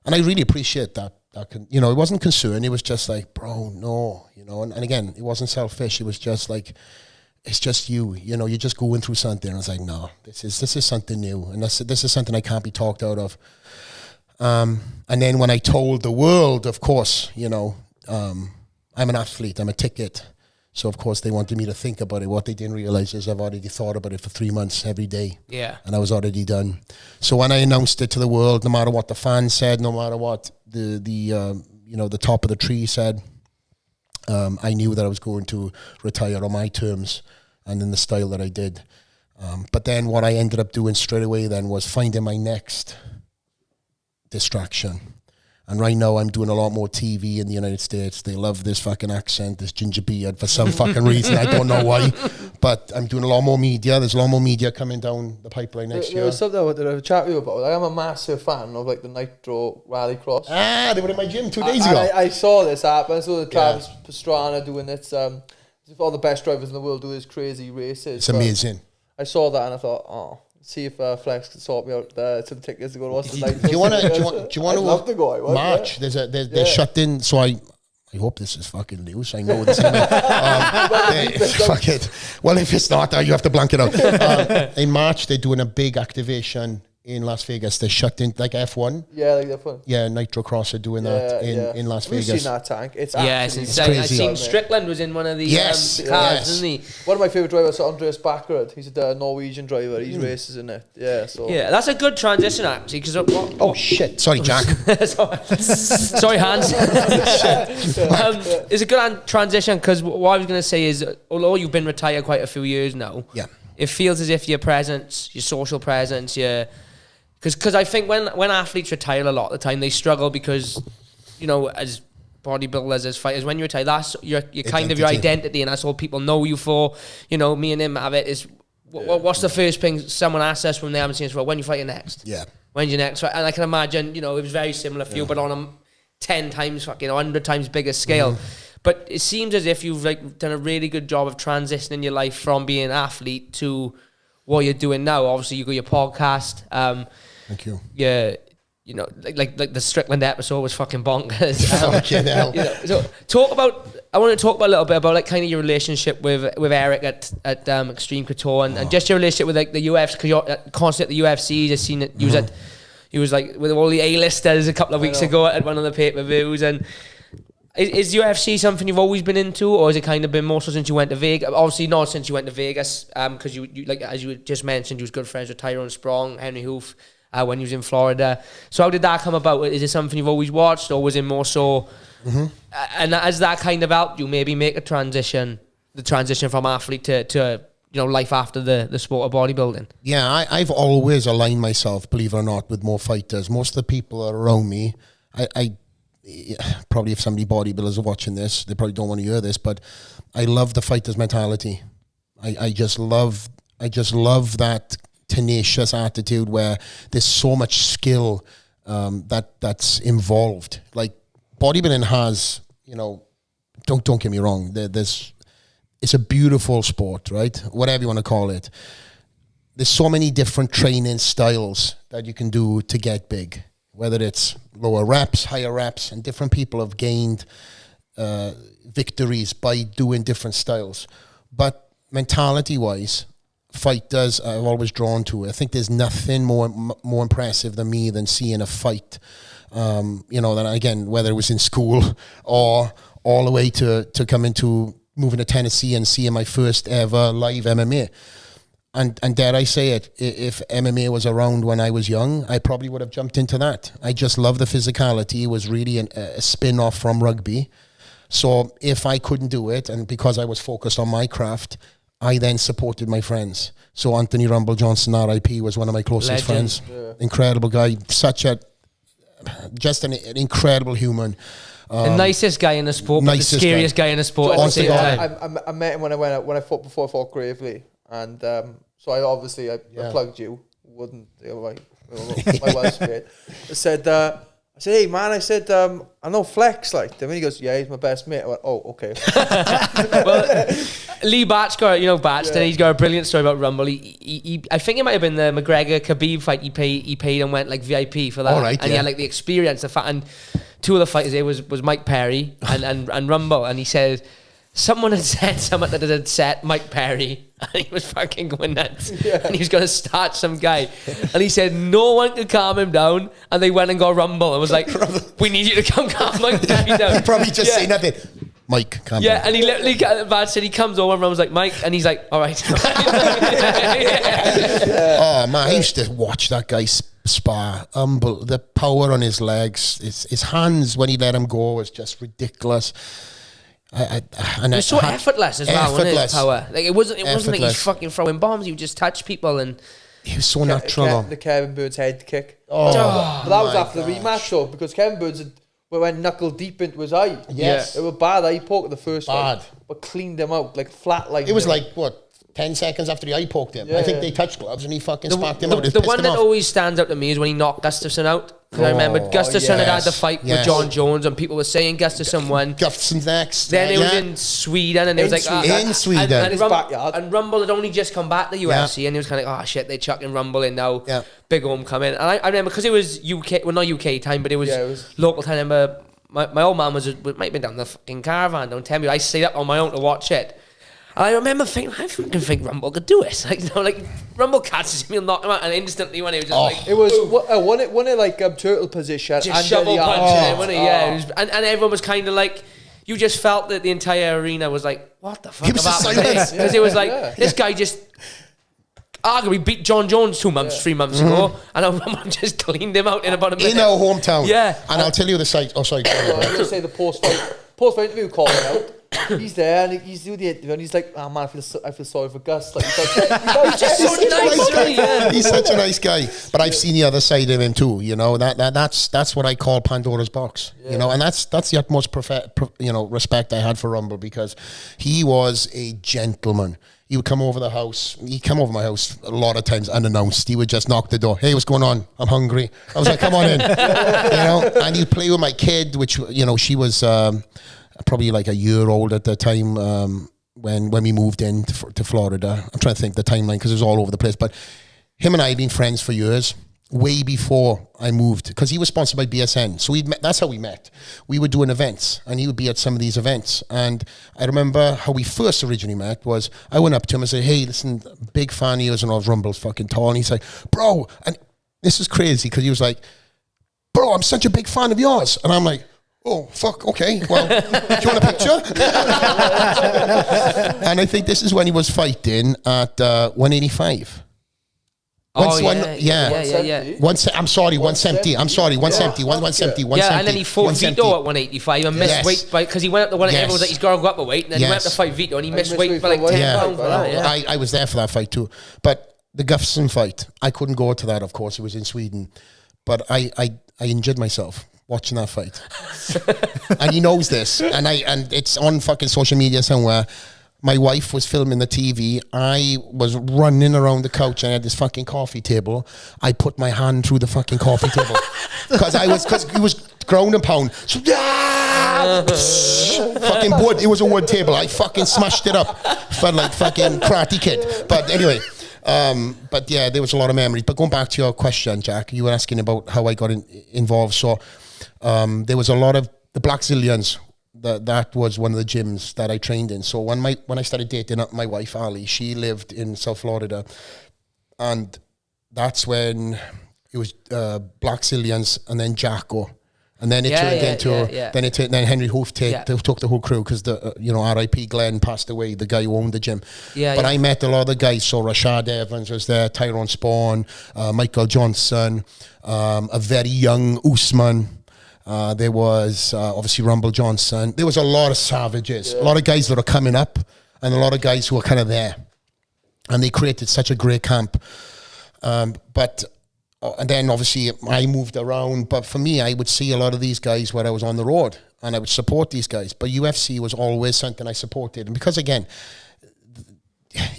And I really appreciate that. It wasn't concern. It was just like, bro, no, and again, it wasn't selfish. It was just like, it's just you, you're just going through something. And I was like, no, this is something new. And this is something I can't be talked out of. And then when I told the world, of course, I'm an athlete, I'm a ticket. So of course they wanted me to think about it. What they didn't realize is I've already thought about it for 3 months every day.
Yeah.
And I was already done. So when I announced it to the world, no matter what the fans said, no matter what the top of the tree said, I knew that I was going to retire on my terms and in the style that I did. But then what I ended up doing straight away then was finding my next distraction. And right now I'm doing a lot more TV in the United States. They love this fucking accent, this ginger beard for some fucking reason. I don't know why. But I'm doing a lot more media. There's a lot more media coming down the pipeline next year.
There was something I wanted to chat with you about. I'm a massive fan of the Nitro Rallycross.
They were in my gym 2 days ago.
I saw this happen. I saw the Travis Pastrana doing it. All the best drivers in the world do these crazy races.
It's amazing.
I saw that and I thought, see if Flex can sort me out some tickets to go to watch the night.
Do you want to?
I'd love to go.
March. Yeah. They're shut in. So I hope this is fucking loose. I know this. Fuck it. Well, if it's not, you have to blank it out. In March, they're doing a big activation in Las Vegas. They're shut in like F1.
Yeah, like F1.
Yeah, Nitro Cross are doing that in Las Vegas.
We've seen that tank. It's
insane. I've seen Strickland was in one of the cars, isn't he?
One of my favourite drivers, Andreas Backerud. He's a Norwegian driver. He races in it. Yeah, so.
Yeah, that's a good transition actually. Because
oh shit! Sorry, Jack.
Sorry, Hans. It's a good transition because what I was going to say is, although you've been retired quite a few years now, it feels as if your presence, your social presence, your Because I think when athletes retire a lot of the time, they struggle because, you know, as bodybuilders, as fighters, when you retire, that's your kind of your identity, and that's all people know you for. You know, me and him have it. Is what's the first thing someone asks us when they haven't seen us for? When you fighting next?
Yeah.
When's your next fight? And I can imagine, you know, it was very similar for you, but on a 10 times, 100 times bigger scale. But it seems as if you've like done a really good job of transitioning your life from being an athlete to what you're doing now. Obviously, you got your podcast.
Thank you.
Yeah. You know, like the Strickland episode was fucking bonkers.
Fucking hell.
You know, so I want to talk about a little bit about like kind of your relationship with Eric at Extreme Couture and just your relationship with like the UFC, because you're constantly at the UFC. I've seen it. He was like with all the A-listers a couple of weeks ago at one of the pay-per-views. And is UFC something you've always been into, or has it kind of been more so since you went to Vegas? Obviously not since you went to Vegas, because you like, as you just mentioned, you was good friends with Tyrone Sprong, Henry Hoof, when you was in Florida. So how did that come about? Is it something you've always watched, or was it more so? And has that kind of helped you maybe make the transition from athlete to you know, life after the sport of bodybuilding?
Yeah, I've always aligned myself, believe it or not, with more fighters. Most of the people around me, I probably if somebody bodybuilders are watching this, they probably don't want to hear this, but I love the fighter's mentality. I just love that tenacious attitude where there's so much skill that's involved. Like bodybuilding has, you know, don't get me wrong, it's a beautiful sport, right? Whatever you want to call it. There's so many different training styles that you can do to get big, whether it's lower reps, higher reps, and different people have gained victories by doing different styles. But mentality-wise, fighters I've always drawn to. I think there's nothing more impressive than me than seeing a fight. You know, that again, whether it was in school or all the way to moving to Tennessee and seeing my first ever live MMA. And dare I say it, if MMA was around when I was young, I probably would have jumped into that. I just love the physicality. It was really a spin-off from rugby. So if I couldn't do it, and because I was focused on my craft, I then supported my friends. So Anthony Rumble Johnson, RIP, was one of my closest friends. Yeah. Incredible guy. Just an incredible human.
The nicest guy in the sport, but the scariest guy in the sport at the same time.
I met him when I fought before I fought Gravely, and so I plugged you. Wouldn't my Welsh mate? I said, hey man, I know Flex, like. Then he goes, yeah, he's my best mate. I went, oh, okay.
Well, Lee Batch he's got a brilliant story about Rumble. I think it might have been the McGregor Khabib fight. He paid and went like VIP for that.
All right,
and he had like the experience, and two of the fighters there was Mike Perry and Rumble, and he said someone had said something that had set Mike Perry, and he was fucking going nuts. Yeah. And he was going to start some guy, and he said no one could calm him down, and they went and got Rumble and was like, we need you to come calm Mike Perry down.
He probably just say nothing. Mike, calm down.
And he literally, Bad said he comes over and Rum's like, Mike, and he's like, all right.
Oh man, I used to watch that guy spar. The power on his legs, his hands when he let him go was just ridiculous.
It was so effortless as well, wasn't it? His power. Like it wasn't like he's fucking throwing bombs. He would just touch people, and
he was so natural.
The Kevin Burns head kick. But that was after the rematch, though, because Kevin Burns went knuckle deep into his eye.
Yes,
it was bad eye poke the first one, but cleaned him out like flat. Like
it was like what? 10 seconds after the eye poked him. I think they touched gloves and he fucking sparked him out.
The one that always stands out to me is when he knocked Gustafsson out. Because I remember Gustafsson had the fight with John Jones, and people were saying Gustafsson won.
Gustafsson's next.
Then it was in Sweden, and it was like...
in Sweden.
And Rumble had only just come back to the UFC, and he was kind of like, oh shit, they're chucking Rumble in now. Yeah. Big homecoming. And I remember, because it was UK, well not UK time, but it was local time. I remember my old man might have been down the fucking caravan, don't tell me. I stayed up on my own to watch it. And I remember thinking, I fucking think Rumble could do it. Like, you know, like Rumble catches him, he'll knock him out, and instantly when he was just like,
it was won it like turtle position,
just and shovel punch, wasn't it? Yeah, and everyone was kind of like, you just felt that the entire arena was like, what the fuck about this? Because it was like, this guy just arguably beat John Jones 3 months ago, and Rumble just cleaned him out in about a minute.
In our hometown.
Yeah.
And I'll tell you the site. Oh, sorry.
I was going to say the post-fight interview called it out. he's there and he's doing the interview and he's like, oh man, I feel sorry for Gus. Like,
he's such a nice guy. But I've seen the other side of him too. You know, that's what I call Pandora's box. Yeah. You know, and that's the utmost respect I had for Rumble, because he was a gentleman. He would come over the house. He'd come over my house a lot of times unannounced. He would just knock the door. Hey, what's going on? I'm hungry. I was like, come on in. You know, and he'd play with my kid, which, you know, she was probably like a year old at the time when we moved in to Florida. I'm trying to think the timeline because it was all over the place. But him and I had been friends for years, way before I moved, because he was sponsored by BSN. So that's how we met. We were doing events, and he would be at some of these events. And I remember how we first originally met was I went up to him and said, hey, listen, big fan of yours, and I was Rumble's fucking tall. And he's like, bro, and this is crazy, because he was like, bro, I'm such a big fan of yours. And I'm like, oh, fuck, okay. Well, do you want a picture? And I think this is when he was fighting at 185. I'm sorry, 170. I'm sorry, 170.
Yeah, and then he fought Vito at 185 and missed weight because he went up to one. Everyone was like, he's got to go up a weight, and then he went up to fight Vito and he missed weight for like 10 pounds.
I was there for that fight too, but the Gustafsson fight, I couldn't go to that. Of course, it was in Sweden, but I injured myself watching that fight, and he knows this, and it's on fucking social media somewhere. My wife was filming the TV. I was running around the couch. I had this fucking coffee table. I put my hand through the fucking coffee table because it was ground and pound. So, fucking wood. It was a wood table. I fucking smashed it up. Felt like fucking Karate Kid. But anyway, but yeah, there was a lot of memories. But going back to your question, Jack, you were asking about how I got involved. So there was a lot of the Black Zillions. That was one of the gyms that I trained in. So when I started dating up my wife Ali, she lived in South Florida, and that's when it was Black Zillions and then Jacko, and then it turned into then Henry Hoof took the whole crew because the R.I.P. Glenn passed away, the guy who owned the gym. I met a lot of the guys. So Rashad Evans was there, Tyrone Spawn, Michael Johnson, a very young Usman. There was obviously Rumble Johnson. There was a lot of savages, a lot of guys that are coming up, and a lot of guys who are kind of there. And they created such a great camp. And then obviously I moved around. But for me, I would see a lot of these guys where I was on the road, and I would support these guys. But UFC was always something I supported. And because, again,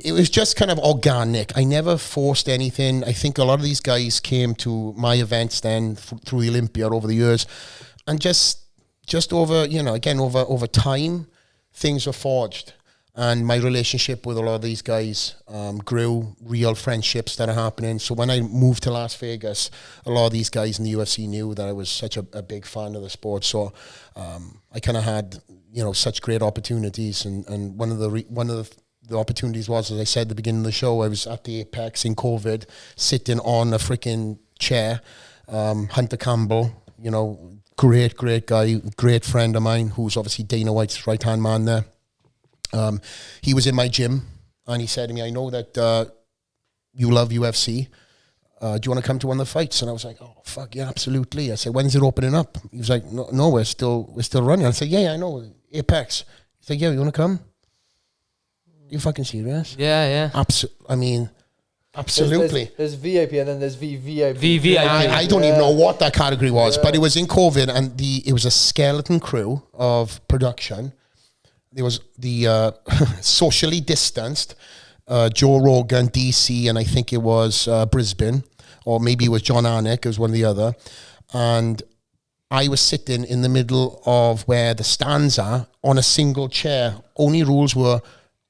it was just kind of organic. I never forced anything. I think a lot of these guys came to my events then through the Olympia over the years, and just over, again, over time, things were forged. And my relationship with a lot of these guys grew, real friendships that are happening. So when I moved to Las Vegas, a lot of these guys in the UFC knew that I was such a big fan of the sport. So I kind of had, such great opportunities. And one of the opportunities was, as I said at the beginning of the show, I was at the Apex in COVID, sitting on a freaking chair. Hunter Campbell, great guy, great friend of mine, who's obviously Dana White's right-hand man there. He was in my gym, and he said to me, I know that you love UFC. Do you want to come to one of the fights? And I was like, oh, fuck, yeah, absolutely. I said, when's it opening up? He was like, no, we're still running. I said, yeah, I know, Apex. He said, yeah, you want to come? You fucking serious?
Yeah.
Absolutely.
There's VIP and then there's VVIP.
VVIP.
I don't even know what that category was, but it was in COVID, and it was a skeleton crew of production. There was the socially distanced Joe Rogan, DC, and I think it was Brisbane, or maybe it was John Anik, it was one or the other. And I was sitting in the middle of where the stands are on a single chair. Only rules were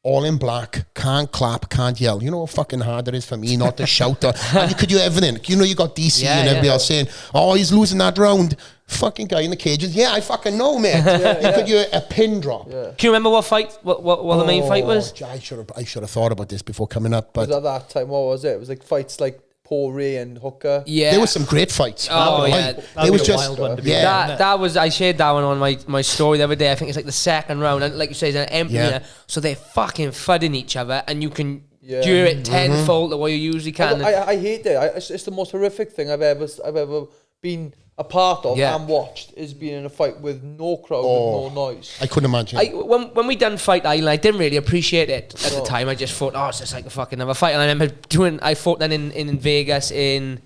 all in black, can't clap, can't yell. You know how fucking hard it is for me not to shout. And you could do everything. You got DC and everybody else saying, oh, he's losing that round. Fucking guy in the cages. Yeah, I fucking know, mate. You could do a pin drop. Yeah.
Can you remember what the main fight was?
I should have thought about this before coming up. But
was at that time, what was it? It was like fights like Poirier and Hooker.
Yeah,
there was some great fights.
Oh yeah,
it was just wild one to be
that was. I shared that one on my story the other day. I think it's like the second round, and like you say, it's an empty. So they're fucking thudding each other, and you can do it tenfold the way you usually can.
I hate it. It's the most horrific thing I've ever been a part of
Yeah.
and watched is being in a fight with no crowd, with no noise.
I couldn't imagine.
When we done Fight Island, I didn't really appreciate it at the time. I just thought, oh, it's just like a fucking another fight. And I remember I fought then in Vegas in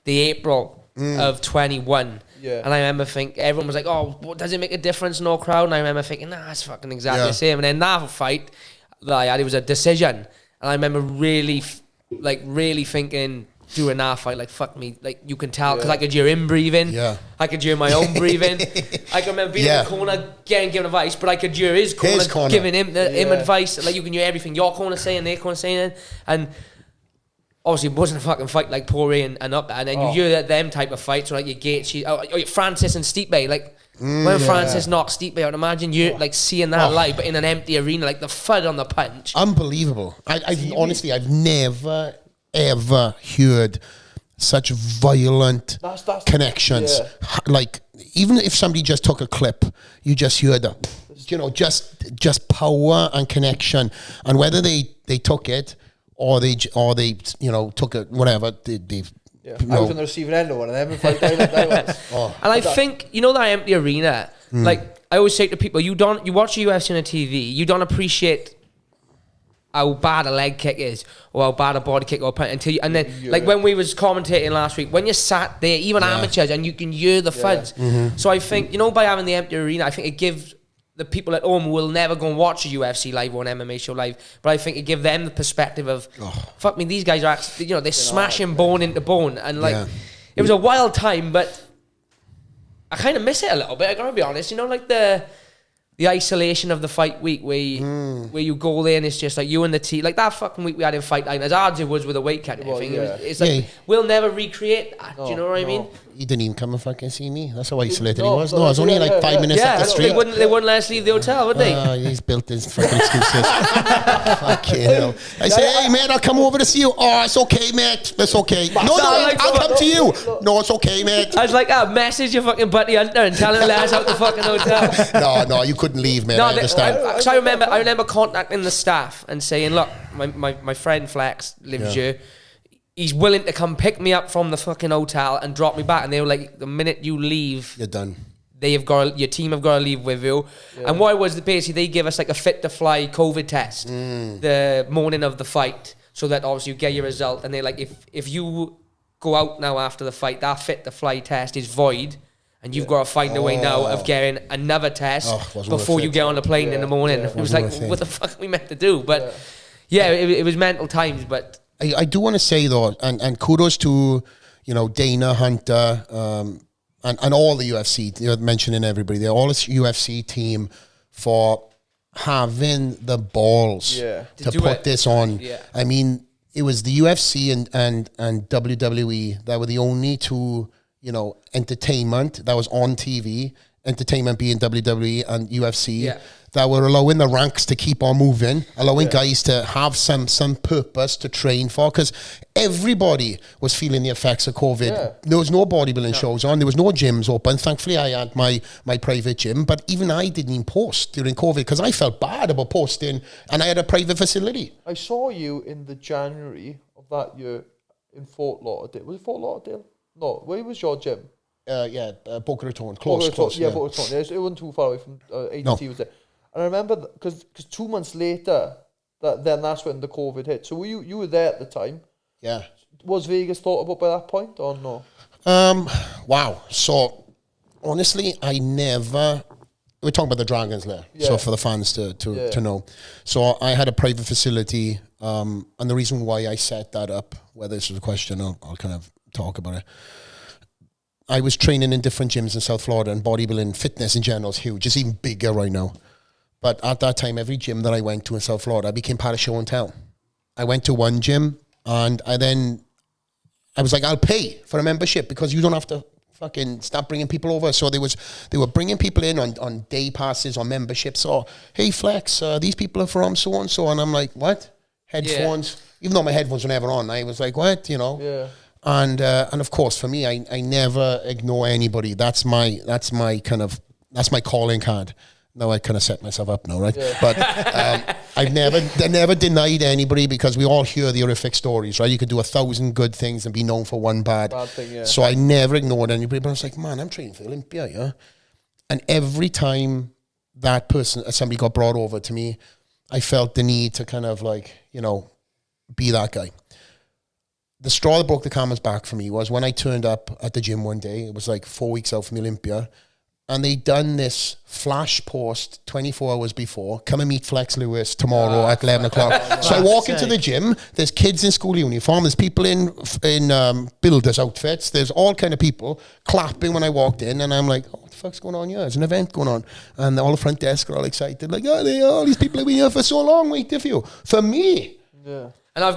the April of 21.
Yeah.
And I remember thinking, everyone was like, oh, does it make a difference, no crowd? And I remember thinking, nah, it's fucking exactly the same. And then that fight that I had, it was a decision. And I remember really thinking, during that fight, like, fuck me, like, you can tell, because I could hear him breathing.
Yeah.
I could hear my own breathing. I can remember being in the corner, giving advice, but I could hear his corner. Giving him advice. Like, you can hear everything your corner saying, their corner saying. And obviously, it wasn't a fucking fight like Poirier and up there. And then you hear them type of fights, so like your Gaethje, Francis and Stipe, like, when Francis knocked Stipe out, imagine you like seeing that live, but in an empty arena, like the thud on the punch.
Unbelievable. Honestly, I've never ever heard such violent connections. Like, even if somebody just took a clip, you just hear the, just power and connection. And whether they took it or they took it, whatever,
I was on the receiving end of one of them in Fight Island.
And I think, that empty arena, like, I always say to people, you watch UFC on a TV, you don't appreciate how bad a leg kick is, or how bad a body kick or a punch, until you, and then like when we was commentating last week, when you sat there, even amateurs, and you can hear the thuds. So I think, by having the empty arena, I think it gives the people at home who will never go and watch a UFC live or an MMA show live, but I think it gives them the perspective of, fuck me, these guys are actually, they're smashing bone into bone, and like, it was a wild time, but I kind of miss it a little bit, I gotta be honest, like the isolation of the fight week where you go there and it's just like you and the team, like that fucking week we had in Fight Island, as hard as it was with the weight cut and everything, it's like we'll never recreate that. Do you know what I mean?
He didn't even come and fucking see me. That's how isolated he was. No, I was only like 5 minutes up the street.
They wouldn't let us leave the hotel, would they?
He's built his fucking excuses. Fucking hell. I say, hey mate, I'll come over to see you. Oh, it's okay, mate. It's okay. No, I'll come to you. No, it's okay, mate.
I was like, message your fucking buddy Hunter and tell him to let us out the fucking hotel.
No, you couldn't leave, man. I understand.
So I remember contacting the staff and saying, look, my friend Flex lives here. He's willing to come pick me up from the fucking hotel and drop me back. And they were like, the minute you leave,
you're done.
Your team have got to leave with you. Yeah. And what it was, basically, they give us like a fit to fly COVID test the morning of the fight, so that obviously you get your result. And they're like, if you go out now after the fight, that fit to fly test is void. And you've got to find a way now of getting another test before you get on the plane in the morning. It was like, what the fuck are we meant to do? But it was mental times. But
I do want to say though, and kudos to, Dana, Hunter, and all the UFC, mentioning everybody, all this UFC team for having the balls to put this on. Yeah. I mean, it was the UFC and WWE that were the only two, entertainment that was on TV, entertainment being WWE and UFC, that were allowing the ranks to keep on moving, allowing guys to have some purpose to train for, because everybody was feeling the effects of COVID. Yeah. There was no bodybuilding shows on, there was no gyms open. Thankfully, I had my private gym, but even I didn't even post during COVID because I felt bad about posting, and I had a private facility.
I saw you in the January of that year in Fort Lauderdale. Was it Fort Lauderdale? No, where was your gym?
Boca Raton, close.
Boca Raton. Yeah, it wasn't too far away from ADT was there. And I remember because 2 months later, that's when the COVID hit. So you were there at the time.
Yeah.
Was Vegas thought about by that point or no?
Wow. So honestly, I never. We're talking about the Dragons Lair. Yeah. So for the fans to know. So I had a private facility, and the reason why I set that up, whether this was a question, I'll kind of talk about it. I was training in different gyms in South Florida, and bodybuilding, fitness in general is huge. It's even bigger right now. But at that time, every gym that I went to in South Florida, I became part of show and tell. I went to one gym, and I was like, I'll pay for a membership because you don't have to fucking start bringing people over. So they were bringing people in on day passes, on memberships. Or, hey, Flex, these people are from so-and-so. And I'm like, what? Headphones? Yeah. Even though my headphones were never on, I was like, what? Yeah. And of course, for me, I never ignore anybody. That's my calling card. Now I kind of set myself up now, right? Yeah. But I never denied anybody, because we all hear the horrific stories, right? You could do 1,000 good things and be known for one bad
thing, yeah.
So I never ignored anybody, but I was like, man, I'm training for Olympia, yeah? And every time that person, somebody got brought over to me, I felt the need to kind of like, you know, be that guy. The straw that broke the camel's back for me was when I turned up at the gym one day. It was like 4 weeks out from the Olympia. And they'd done this flash post 24 hours before. Come and meet Flex Lewis tomorrow at 11 o'clock. So I walk into the gym. There's kids in school uniform. There's people in builders' outfits. There's all kind of people clapping when I walked in. And I'm like, oh, what the fuck's going on here? There's an event going on. And all the front desk are all excited. Like, oh, all these people have been here for so long waiting for you. For me.
Yeah.
And I'm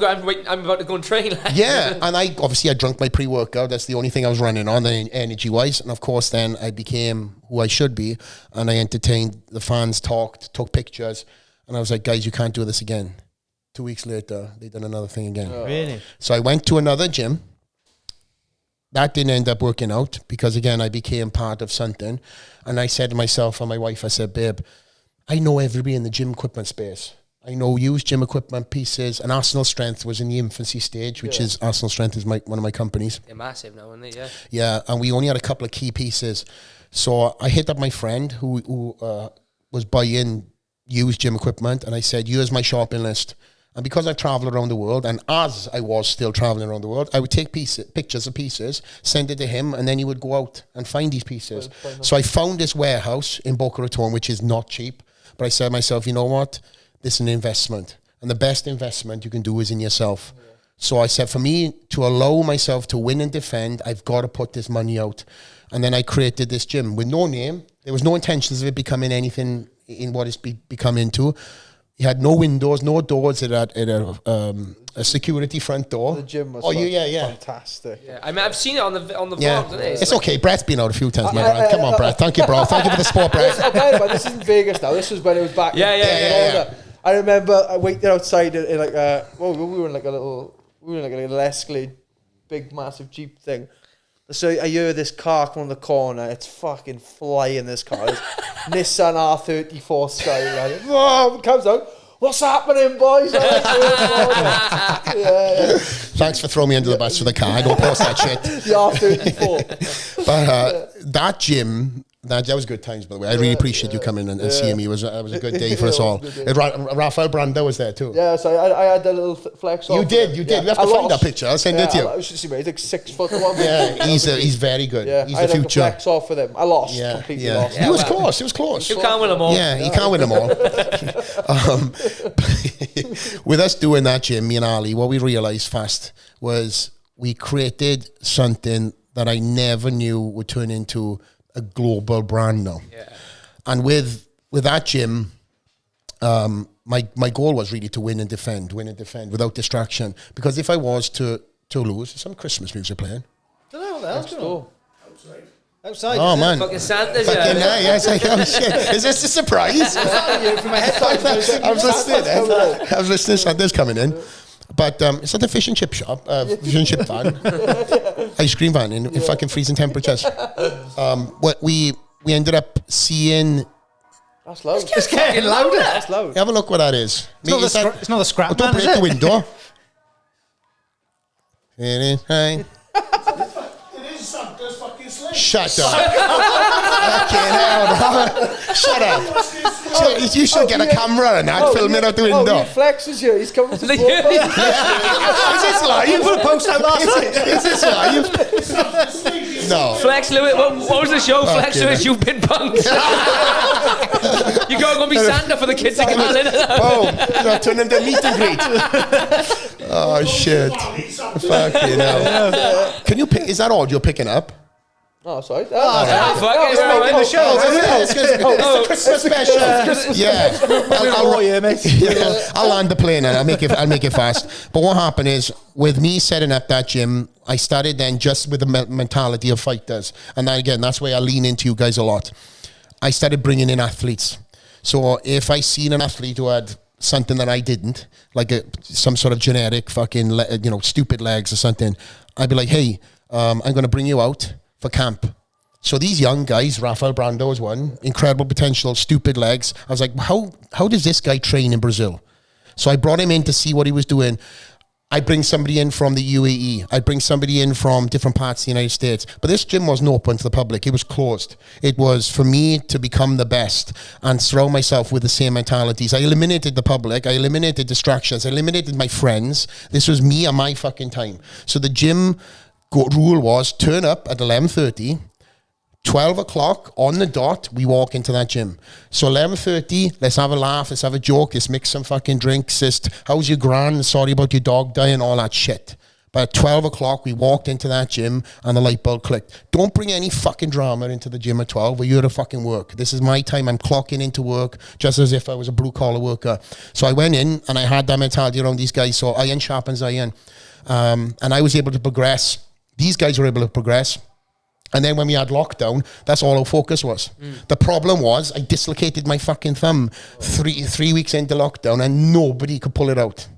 about to go and train.
Yeah, and I drank my pre-workout. That's the only thing I was running on, energy-wise. And of course, then I became who I should be, and I entertained the fans, took pictures, and I was like, guys, you can't do this again. 2 weeks later, they did another thing again.
Oh. Really?
So I went to another gym. That didn't end up working out, because again, I became part of something. And I said to myself and my wife, I said, babe, I know everybody in the gym equipment space. I know used gym equipment pieces, and Arsenal Strength was in the infancy stage, which is Arsenal Strength is one of my companies.
They're massive now, aren't they? Yeah.
Yeah, and we only had a couple of key pieces. So I hit up my friend who was buying used gym equipment, and I said, here's my shopping list. And because I've traveled around the world, and as I was still traveling around the world, I would take pictures of pieces, send it to him, and then he would go out and find these pieces. So I found this warehouse in Boca Raton, which is not cheap. But I said to myself, you know what? This is an investment, and the best investment you can do is in yourself. Yeah. So I said, for me to allow myself to win and defend, I've got to put this money out. And then I created this gym with no name. There was no intentions of it becoming anything in what it's become into. It had no windows, no doors. It had a security front door.
The gym was
fantastic.
Yeah,
I mean, I've seen it on the vlogs.
It's okay. Brett's been out a few times, my Brett. Come on, Brett. Thank you, bro. Thank you for the sport, Brett.
Okay, but this isn't Vegas now. This was when it was back.
Yeah.
I remember I waited outside in like we were in like a little Escalade, big massive Jeep thing. So I hear this car come on the corner. It's fucking flying, this car. It's Nissan R34 Skyline. Whoa, it comes out. What's happening, boys?
Thanks for throwing me under the bus for the car. I don't post that shit.
The R34.
But that gym, that was good times, by the way. I really appreciate you coming and seeing me. It was a good day for us all. Rafael Branda was there too.
Yeah, so I had a little flex off.
You did. You have to find that picture. I'll send it to you.
He's like 6 foot.
Yeah, he's very good.
Yeah,
he's
I
the
had
future.
Flex off with him. I lost. Completely lost.
He was close. He was close.
You can't win them all.
Yeah, you can't win them all. With us doing that gym, me and Ali, what we realised fast was we created something that I never knew would turn into a global brand now. Yeah. And with that gym, my goal was really to win and defend without distraction. Because if I was to lose, some Christmas music playing.
I don't know what the hell's going on. Outside.
Oh man.
Fucking Santa's
yes, oh shit. Is this a surprise? I was listening, Santa's coming in. But it's at the fish and chip shop, fish and chip van, ice cream van in fucking freezing temperatures. What we ended up seeing.
That's loud.
It's getting louder.
That's loud.
Have a look what that is.
It's not the scrap
don't
man,
break the window. It is. Hey. Shut up. Fucking hell, bro. Shut up. You should get a camera and that, film it out the window.
Oh, Flex is here. He's coming to the
Is this live? You put a post out last night. Is this live? No.
Flex Lewis, what was the show? Flex Lewis, you've been punked. You're going to be Santa for the kids to come out in.
Oh, turn them to meet and greet. Oh, shit. Fucking hell. Can you pick, is that all you're picking up?
Oh, sorry.
Fuck it,
making the show.
It's the Christmas special. Yeah. I'll land the plane and I'll make it fast. But what happened is, with me setting up that gym, I started then just with the mentality of fighters. And then again, that's why I lean into you guys a lot. I started bringing in athletes. So if I seen an athlete who had something that I didn't, like some sort of genetic fucking, stupid legs or something, I'd be like, hey, I'm going to bring you out for camp. So these young guys, Rafael Brando was one, incredible potential, stupid legs. I was like, how does this guy train in Brazil? So I brought him in to see what he was doing. I bring somebody in from the UAE. I bring somebody in from different parts of the United States. But this gym wasn't open to the public. It was closed. It was for me to become the best and surround myself with the same mentalities. I eliminated the public. I eliminated distractions. I eliminated my friends. This was me and my fucking time. So the gym rule was turn up at 11:30. 12 o'clock on the dot, we walk into that gym. So 11:30, let's have a laugh, let's have a joke, let's mix some fucking drinks. How's your gran? Sorry about your dog dying, all that shit. But at 12 o'clock, we walked into that gym and the light bulb clicked. Don't bring any fucking drama into the gym at 12. We're here to fucking work. This is my time. I'm clocking into work just as if I was a blue-collar worker. So I went in and I had that mentality around these guys. So iron sharpens iron. And I was able to progress. These guys were able to progress. And then when we had lockdown, that's all our focus was. The problem was I dislocated my fucking thumb 3 weeks into lockdown and nobody could pull it out.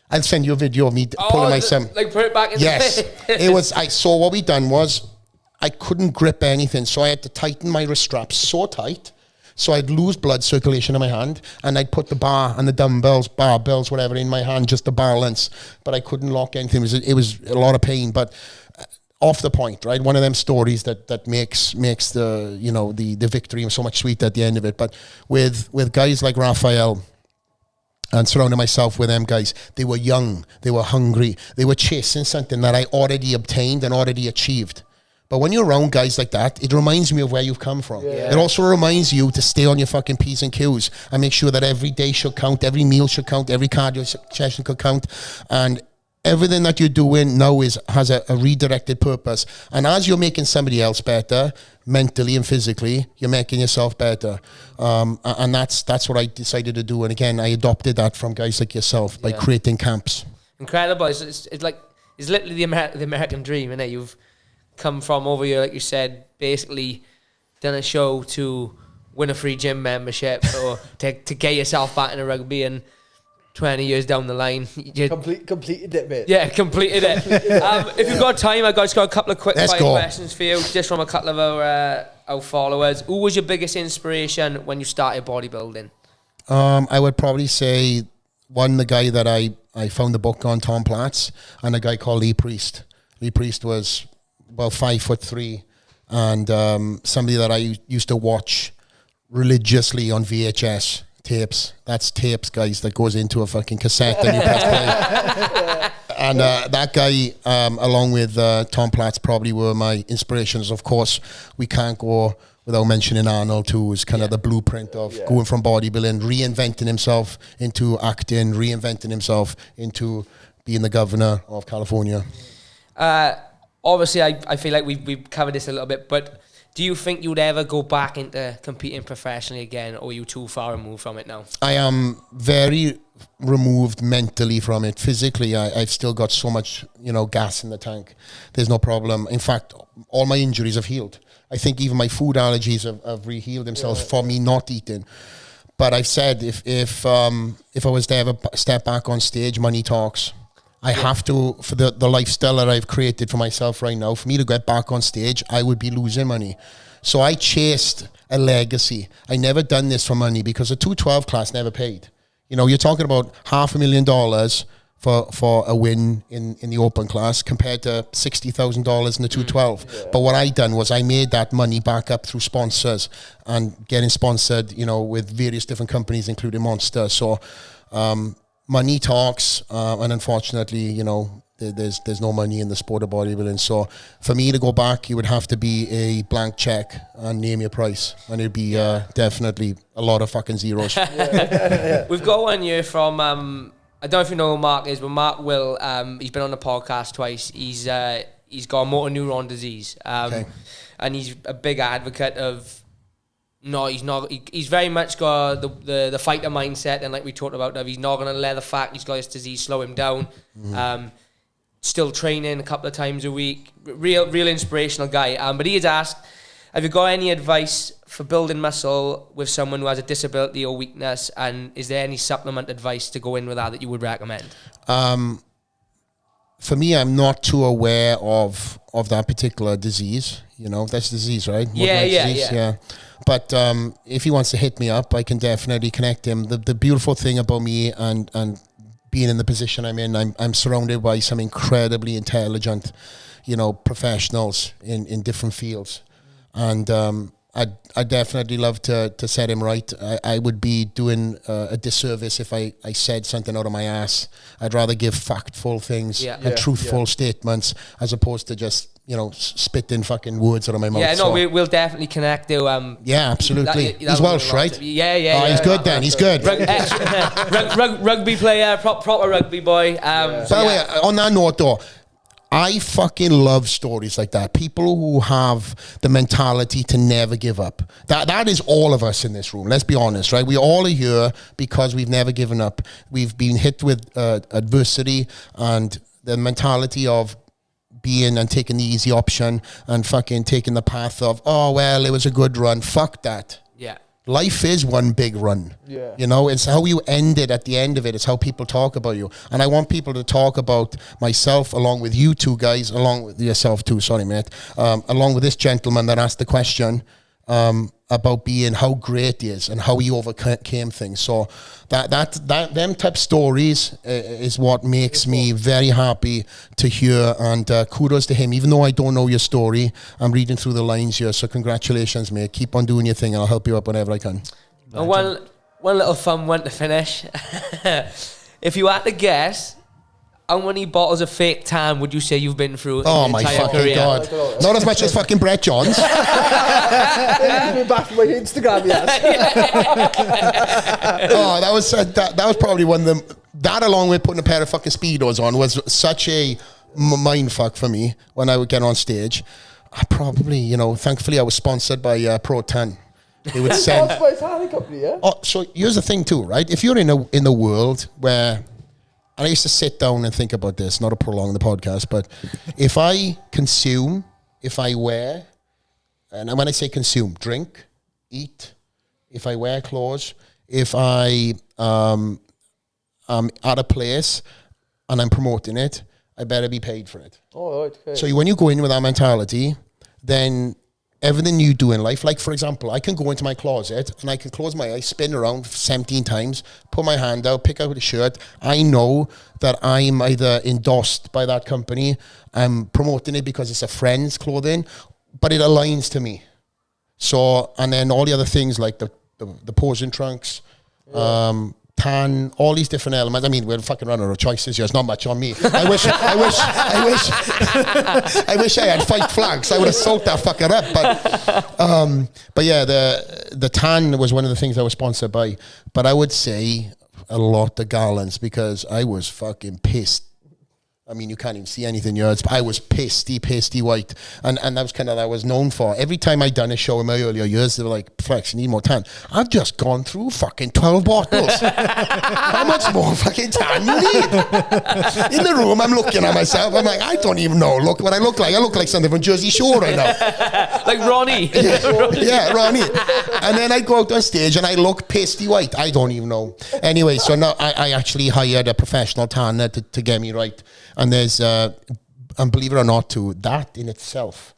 I'll send you a video of me pulling my thumb.
Like put it back in
Yes. It was, so what we done was I couldn't grip anything. So I had to tighten my wrist straps so tight. So I'd lose blood circulation in my hand and I'd put the bar and the dumbbells, barbells, whatever in my hand just to balance. But I couldn't lock anything. It was a lot of pain. But off the point, right? One of them stories that makes the, you know, the victory so much sweeter at the end of it. But with guys like Rafael and surrounding myself with them guys, they were young, they were hungry, they were chasing something that I already obtained and already achieved. But when you're around guys like that, it reminds me of where you've come from. Yeah. It also reminds you to stay on your fucking P's and Q's and make sure that every day should count, every meal should count, every cardio session could count. And everything that you're doing now has a redirected purpose. And as you're making somebody else better, mentally and physically, you're making yourself better. And that's what I decided to do. And again, I adopted that from guys like yourself by creating camps.
Incredible. It's literally the American dream, isn't it? You've come from over here, like you said, basically done a show to win a free gym membership or to get yourself back into rugby, and 20 years down the line, you
completed it, mate.
Yeah, completed it. If you've got time, I've just got a couple of quick questions for you, just from a couple of our followers. Who was your biggest inspiration when you started bodybuilding?
I would probably say the guy that I found the book on, Tom Platz, and a guy called Lee Priest. Lee Priest was about 5'3", and somebody that I used to watch religiously on VHS tapes. That's tapes, guys, that goes into a fucking cassette and you press play. And that guy, along with Tom Platz, probably were my inspirations. Of course, we can't go without mentioning Arnold, who was kind of the blueprint of going from bodybuilding, reinventing himself into acting, reinventing himself into being the governor of California.
Obviously, I feel like we've covered this a little bit, but do you think you'd ever go back into competing professionally again, or are you too far removed from it now?
I am very removed mentally from it. Physically, I've still got so much, gas in the tank. There's no problem. In fact, all my injuries have healed. I think even my food allergies have re-healed themselves for me not eating. But I've said if I was to ever step back on stage, money talks. I have to, for the lifestyle that I've created for myself right now, for me to get back on stage, I would be losing money. So I chased a legacy. I never done this for money because the 212 class never paid. You're talking about $500,000 for a win in the open class compared to $60,000 in the 212. Yeah. But what I done was I made that money back up through sponsors and getting sponsored, with various different companies, including Monster. So, money talks, and unfortunately, there's no money in the sport of bodybuilding. So for me to go back, it would have to be a blank check and name your price, and it'd be definitely a lot of fucking zeros.
We've got one here from I don't know if you know who Mark is, but Mark Will. He's been on the podcast twice. He's got motor neuron disease, and he's a big advocate of. No, he's not. He's very much got the fighter mindset, and like we talked about, he's not going to let the fact he's got this disease slow him down. Mm-hmm. Still training a couple of times a week. Real inspirational guy. But he has asked, have you got any advice for building muscle with someone who has a disability or weakness? And is there any supplement advice to go in with that you would recommend?
for me, I'm not too aware of that particular disease. You know, that's disease, right?
Yeah.
But if he wants to hit me up, I can definitely connect him. The beautiful thing about me and being in the position I'm in, I'm surrounded by some incredibly intelligent, you know, professionals in different fields. And I definitely love to set him right. I would be doing a disservice if I said something out of my ass. I'd rather give factful things and truthful statements as opposed to just, you know, spitting fucking words out of my mouth.
Yeah, no, we'll definitely connect to.
Yeah, absolutely. He's Welsh, right?
Yeah.
He's good then. He's good.
Rugby player, proper rugby boy.
By the way, on that note though, I fucking love stories like that. People who have the mentality to never give up. That is all of us in this room. Let's be honest, right? We all are here because we've never given up. We've been hit with adversity and the mentality of being and taking the easy option and fucking taking the path of, oh, well, it was a good run. Fuck that.
Yeah.
Life is one big run. Yeah. You know, it's how you end it at the end of it. It's how people talk about you. And I want people to talk about myself along with you two guys, along with yourself too, sorry, mate, along with this gentleman that asked the question about being how great he is and how he overcame things. So them type stories is what makes me very happy to hear, and kudos to him. Even though I don't know your story, I'm reading through the lines here, so congratulations, mate. Keep on doing your thing and I'll help you up whenever I can.
And one little fun one to finish. If you had to guess, how many bottles of fake tan would you say you've been through in your entire
fucking
career?
God. Not as much as fucking Brett Johns.
Back to my Instagram, yes.
Oh, that was probably one of them. That, along with putting a pair of fucking Speedos on, was such a mind fuck for me when I would get on stage. I probably, you know, thankfully I was sponsored by Pro 10. They would send.
Sponsored by a tanning company, yeah?
Oh, so here's the thing too, right? If you're in the world where, and I used to sit down and think about this, not to prolong the podcast, but if I consume, if I wear, and when I say consume, drink, eat, if I wear clothes, if I am at a place and I'm promoting it, I better be paid for it.
Oh, right, okay.
So when you go in with that mentality, then everything you do in life, like for example, I can go into my closet and I can close my eyes, spin around 17 times, put my hand out, pick out a shirt. I know that I'm either endorsed by that company, I'm promoting it because it's a friend's clothing, but it aligns to me. So, and then all the other things like the posing trunks, tan, all these different elements. I mean, we're fucking running out of choices here. It's not much on me. I wish I had 5 flags. I would have sold that fucker up. But yeah, the tan was one of the things I was sponsored by. But I would say a lot of gallons because I was fucking pissed. I mean, you can't even see anything here. I was pasty white. And that was kind of what I was known for. Every time I'd done a show in my earlier years, they were like, Flex, you need more tan. I've just gone through fucking 12 bottles. How much more fucking tan you need? In the room, I'm looking at myself. I'm like, I don't even know. Look what I look like. I look like something from Jersey Shore right now.
Like Ronnie.
Yeah, Ronnie. And then I go out on stage and I look pasty white. I don't even know. Anyway, so now I actually hired a professional tanner to get me right. And there's, and believe it or not too, that in itself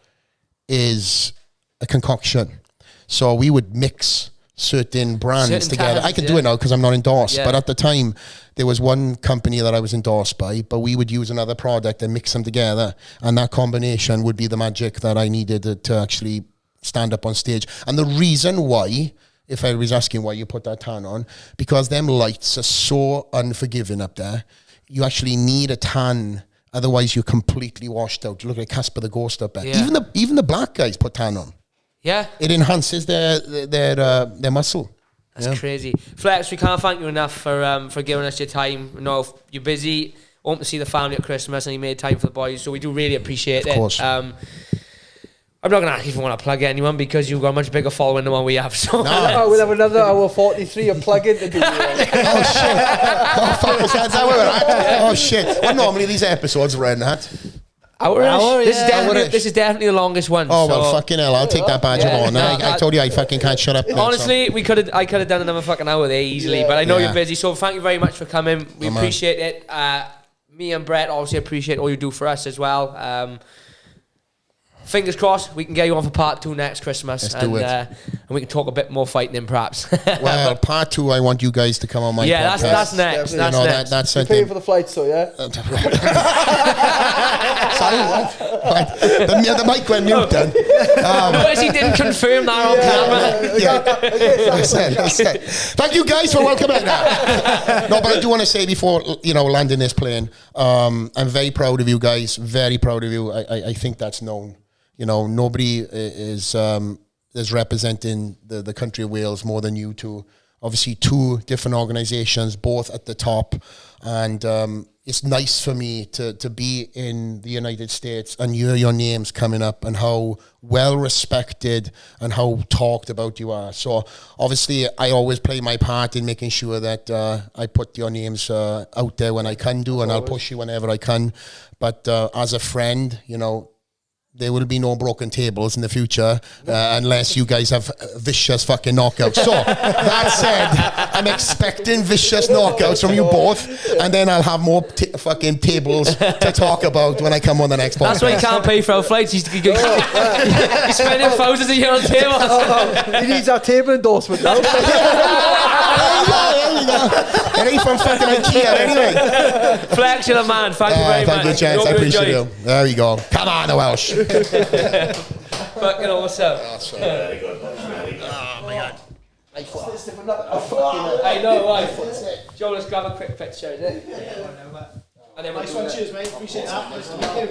is a concoction. So we would mix certain brands together. I can do it now because I'm not endorsed. But at the time, there was one company that I was endorsed by, but we would use another product and mix them together. And that combination would be the magic that I needed to actually stand up on stage. And the reason why, if I was asking why you put that tan on, because them lights are so unforgiving up there. You actually need a tan, otherwise you're completely washed out. You look like Casper the Ghost up there. Yeah. Even the black guys put tan on.
Yeah,
it enhances their muscle.
That's crazy. Flex, we can't thank you enough for giving us your time. I know you're busy, want to see the family at Christmas, and you made time for the boys, so we do really appreciate it. Of course. I'm not going to even want to plug anyone because you've got a much bigger following than what we have. So
we'll have another hour 43 of plug-in to do.
Oh, shit. Oh, fuck, is that where we're at? Oh, shit. Well, normally these episodes are in that.
This is definitely the longest one.
Oh, well, fucking hell. I'll take that badge of honor. I told you I fucking can't shut up.
Honestly, I could have done another fucking hour there easily, but I know you're busy, so thank you very much for coming. We appreciate it. me and Brett obviously appreciate all you do for us as well. Fingers crossed we can get you on for part 2 next Christmas.
Let's do it.
And we can talk a bit more fighting perhaps.
Well, part 2, I want you guys to come on my podcast.
That's next.
You
That's
You know,
next.
that's
You're
something.
paying for the flights, so yeah.
Sorry, what? The mic went mute then.
Notice he didn't confirm that on camera.
Yeah. I said. Thank you guys for welcoming that. No, but I do want to say before, landing this plane, I'm very proud of you guys. Very proud of you. I think that's known. Nobody is representing the country of Wales more than you two. Obviously, 2 different organisations, both at the top, and it's nice for me to be in the United States and hear your names coming up and how well respected and how talked about you are. So obviously, I always play my part in making sure that I put your names out there when I can do, and I'll push you whenever I can. But as a friend, there will be no broken tables in the future unless you guys have vicious fucking knockouts. So, that said, I'm expecting vicious knockouts from you both, and then I'll have more fucking tables to talk about when I come on the next podcast.
That's why he can't pay for our flights. He's spending thousands a year on tables.
He needs our table endorsement now.
There you go. It ain't from fucking IKEA anyway.
Flex, you're the man. Thank you very much.
Thank you, gents. I appreciate you. There you go. Come on, the Welsh.
Fucking awesome.
Very good. Oh my God.
I know, right? Joe, let's grab a quick picture, is it? And then we'll
Nice
do
one,
it.
cheers, mate. Appreciate that. Nice to meet you.